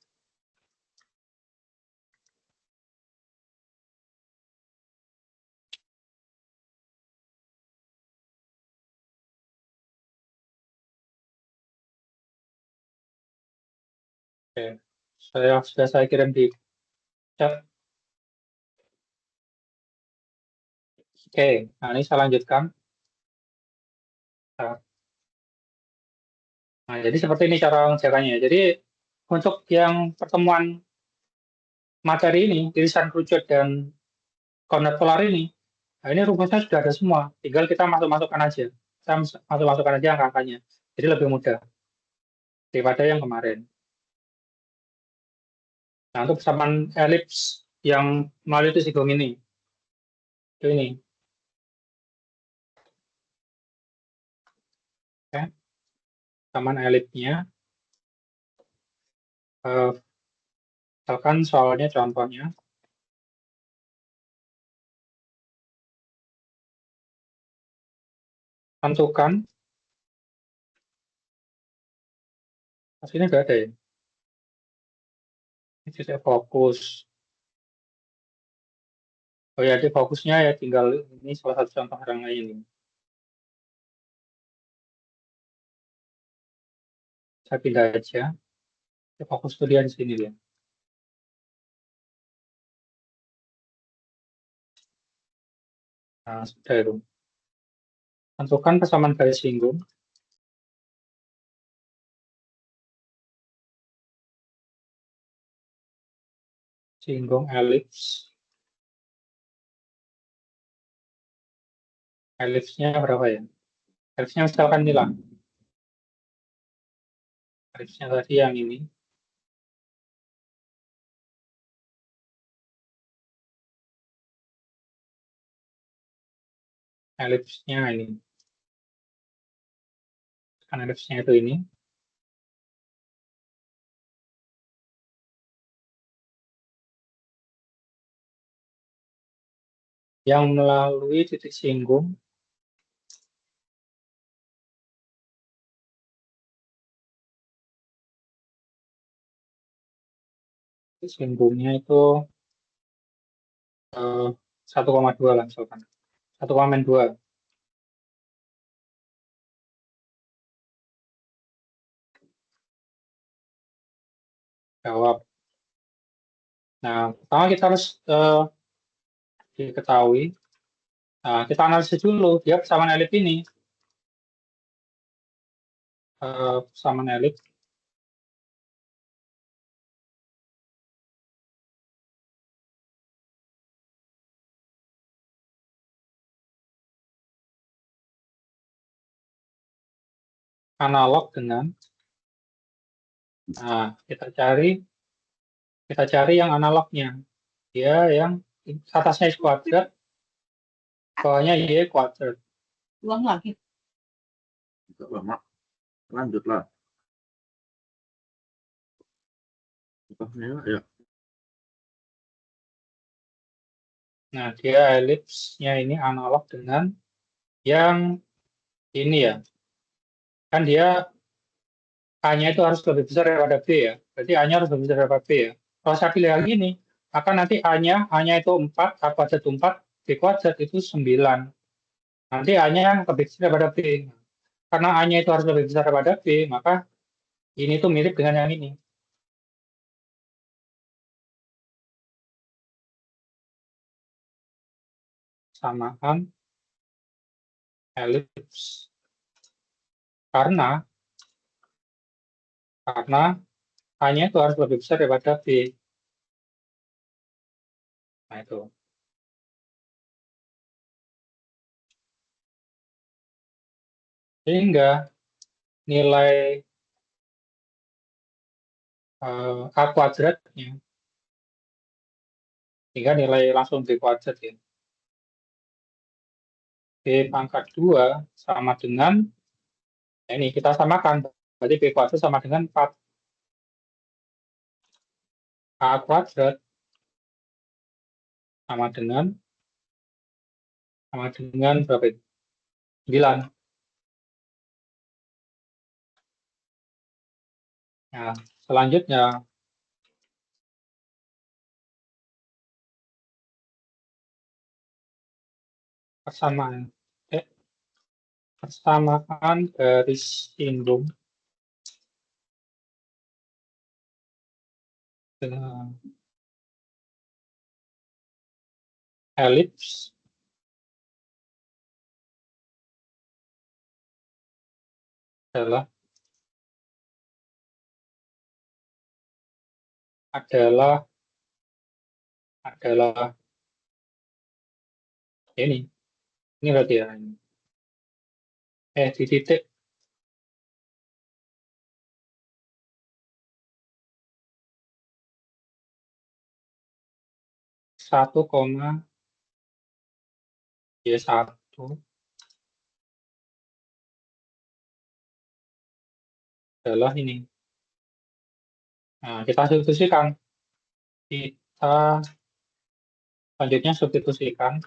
Oke, sudah saya kirim di chat. Oke, nah ini saya lanjutkan. Nah, jadi seperti ini cara mengerjakannya. Jadi untuk yang pertemuan materi ini, irisan kerucut dan koordinat polar ini, nah ini rumusnya sudah ada semua. Tinggal kita masuk-masukkan aja. Kita masuk-masukkan aja angka-angkanya. Jadi lebih mudah daripada yang kemarin. Nah, untuk persamaan elips yang melalui tisigong ini, itu ini. Oke. Persamaan elipsnya, misalkan soalnya contohnya, tentukan, sini nggak ada ya. Ini titik fokus. Oh ya, di fokusnya ya tinggal ini salah satu contoh yang lain ini. Saya pindah aja. Titik fokus tuh dia di sini dia. Nah, sudah itu. Tentukan persamaan garis singgung. Singgung elips. Elipsnya berapa ya? Elipsnya misalkan ini lah. Elipsnya tadi yang ini. Elipsnya ini. Kan elipsnya itu ini. Yang melalui titik singgung. Titik singgungnya itu 1,2 lah misalkan. 1,2. Jawab. Nah, pertama kita harus diketahui. Nah, kita analisis dulu dia persamaan elip ini. Persamaan elip analog dengan kita cari yang analognya. Dia yang atasnya X kuadrat, bawahnya Y kuadrat. Ulang lagi. Enggak lama. Lanjutlah. Ya. Nah, dia elipsnya ini analog dengan yang ini ya. Kan dia A-nya itu harus lebih besar daripada B ya. Berarti A-nya harus lebih besar daripada B ya. Kalau saya pilih lagi ini, maka nanti A-nya itu 4, A kuadrat 4, B kuadrat itu 9. Nanti A-nya yang lebih besar daripada B. Karena A-nya itu harus lebih besar daripada B, maka ini tuh mirip dengan yang ini. Samaan elips. Karena A-nya itu harus lebih besar daripada B. Nah, itu. Sehingga nilai A kuadratnya, sehingga nilai langsung B kuadrat ya. B pangkat 2 sama dengan, nah ini kita samakan, berarti B kuadrat sama dengan 4. A kuadrat sama dengan berapa itu? 9. Nah, selanjutnya persamaan garis singgung dengan elips adalah ini berarti ya ini. Di titik 1,Y1 adalah ini. Nah, kita substitusikan. Kita selanjutnya substitusikan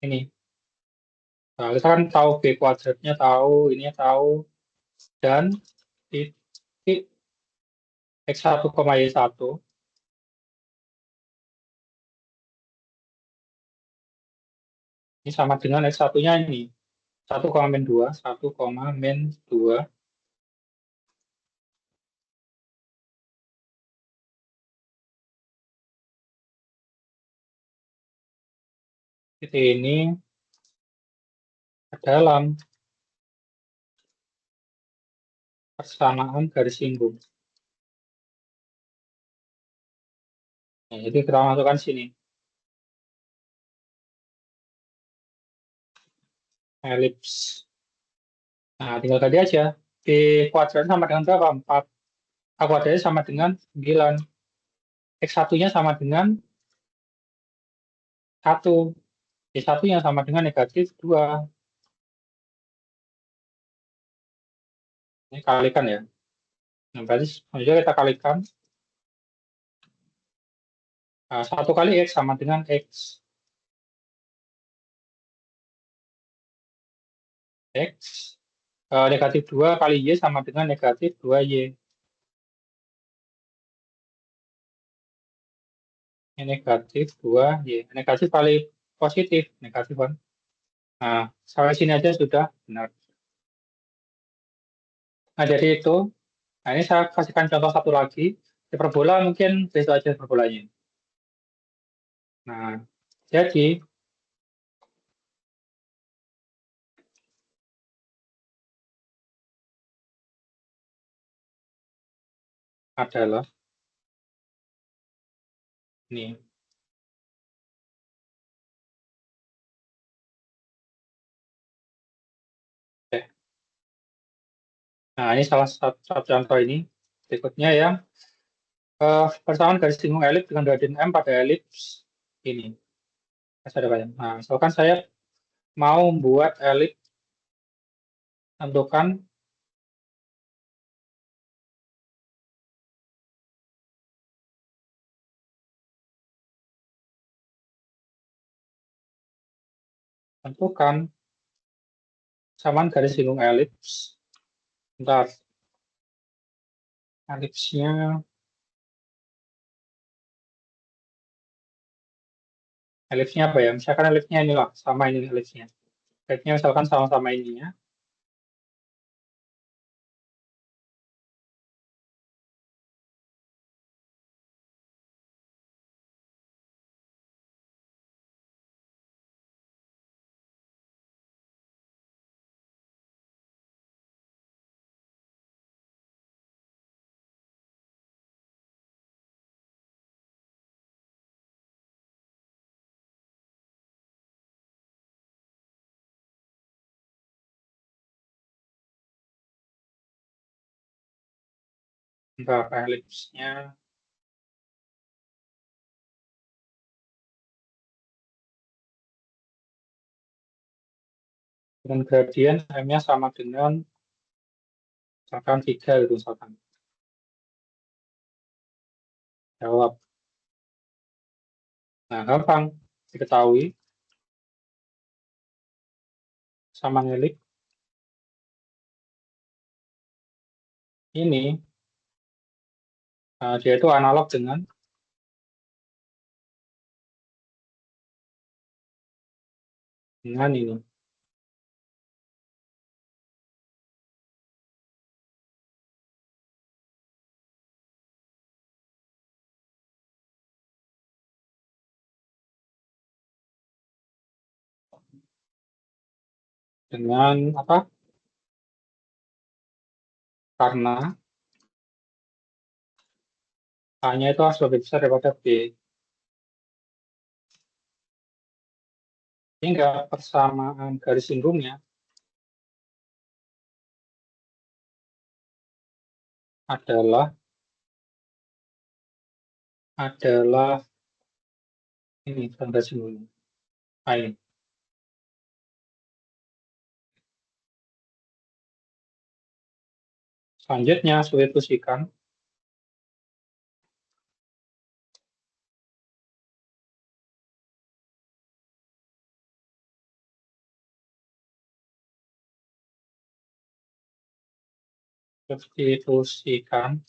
ini. Nah, kita kan tahu B kuadratnya tahu, ini tahu, dan titik X1, Y1 ini sama dengan X1-nya ini 1, min 2, 1, min 2. Titik ini dalam persamaan garis singgung. Nah, jadi kita masukkan sini. Elips. Nah, tinggal tadi aja. B kuadrat sama dengan berapa? 4. A kuadratnya sama dengan 9. X1-nya sama dengan 1. Y1-nya sama dengan negatif 2. Ini kalikan ya. Nah, berarti selanjutnya kita kalikan. 1 kali X sama dengan X. X negatif 2 kali Y sama dengan negatif 2Y. Ini negatif 2Y. Negatif kali positif, negatif kan. Nah, sampai sini aja sudah benar. Nah, jadi itu. Nah, ini saya kasihkan contoh satu lagi. Hiperbola mungkin besok aja hiperbolanya. Nah, jadi adalah ini. Oke. Nah, ini salah satu contoh ini. Berikutnya yang persamaan garis singgung elips dengan gradien M pada elips ini. Ada banyak. Nah, misalkan saya mau membuat elips, tentukan persamaan garis singgung elips. Bentar. Elipsnya apa ya? Misalkan elipsnya inilah, sama ini elipsnya. Elipsnya misalkan sama-sama ininya. Bentar, elipsnya. Dengan gradien M-nya sama dengan misalkan 3 gitu misalkan. Jawab. Nah, gampang diketahui. Sama ngelip. Ini, dia itu analog dengan ini. Dengan apa? Karena A-nya itu harus lebih besar daripada B. Sehingga persamaan garis singgungnya adalah ini garis singgungnya. A ini. Selanjutnya, substitusikan substitusikan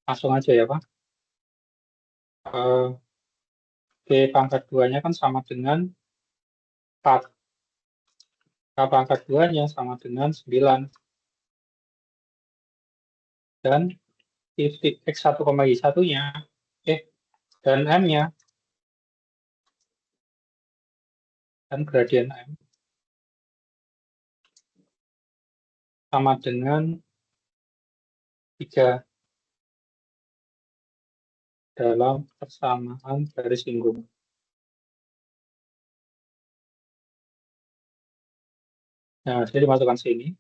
langsung aja ya Pak. B pangkat 2-nya kan sama dengan 4. K pangkat 2-nya sama dengan 9. Dan titik X1, Y1-nya, dan M-nya, dan gradien M, sama dengan 3 dalam persamaan garis singgung. Nah, jadi dimasukkan sini.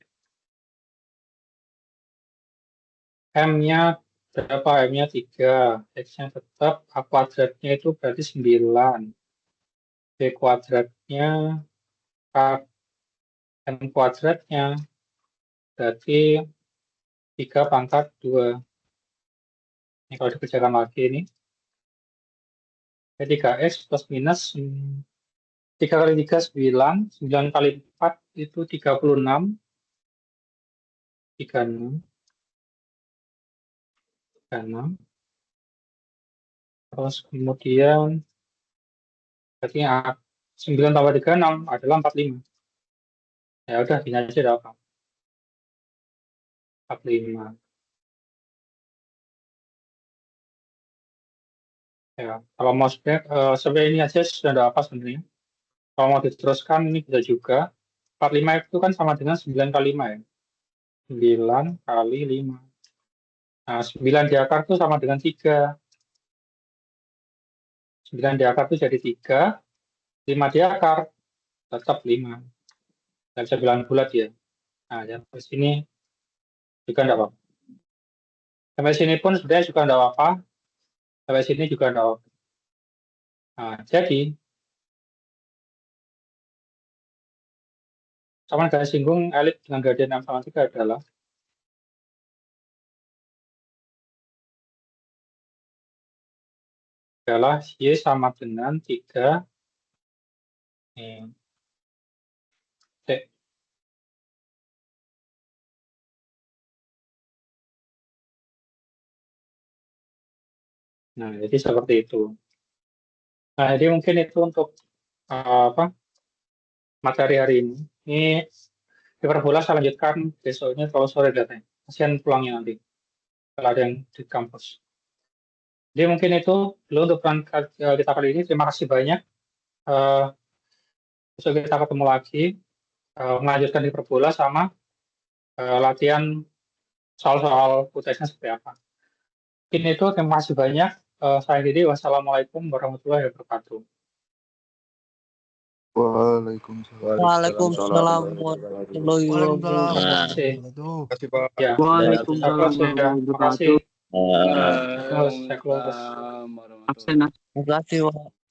M-nya berapa? M-nya 3. X-nya tetap. A kuadratnya itu berarti 9. B kuadratnya, M kuadratnya berarti 3 pangkat 2. Ini kalau dikerjakan lagi ini. 3x plus minus 3 kali 3 9. 9 kali 4 itu 36. 36. 36. Terus kemudian berarti 9 tambah 36 adalah 45. Ya udah, gini aja udah apa? 45. Ya, kalau mau sebenarnya ini aja sudah ada apa sebenarnya. Kalau mau diteruskan ini bisa juga. 45 itu kan sama dengan 9 kali 5 ya. 9 kali 5. Nah, 9 di akar itu sama dengan 3. 9 di akar itu jadi 3. 5 di akar tetap 5. Nggak bisa bilang bulat ya. Nah, sampai sini juga enggak apa-apa. Sampai sini pun sebenarnya juga enggak apa-apa. Sampai sini juga enggak apa-apa. Nah, jadi sama garis singgung elip dengan gradien M sama 3 adalah Y sama dengan 3 T. Nah, jadi seperti itu. Nah, jadi mungkin itu untuk materi hari ini. Ini hiperbola saya lanjutkan besoknya kalau sore datanya. Kasihan pulangnya nanti kalau ada yang di kampus. Jadi mungkin itu dulu untuk kita kali ini. Terima kasih banyak. Besok kita ketemu lagi melanjutkan hiperbola sama latihan soal-soal UTS-nya seperti apa. Mungkin itu, terima kasih banyak. Saya Didi, wassalamualaikum warahmatullahi wabarakatuh. Waalaikumsalam warahmatullahi wabarakatuh. Terima kasih Pak. Ya, Waalaikumsalam terima kasih. warahmatullahi wabarakatuh. Terima kasih. Terima kasih, Pak.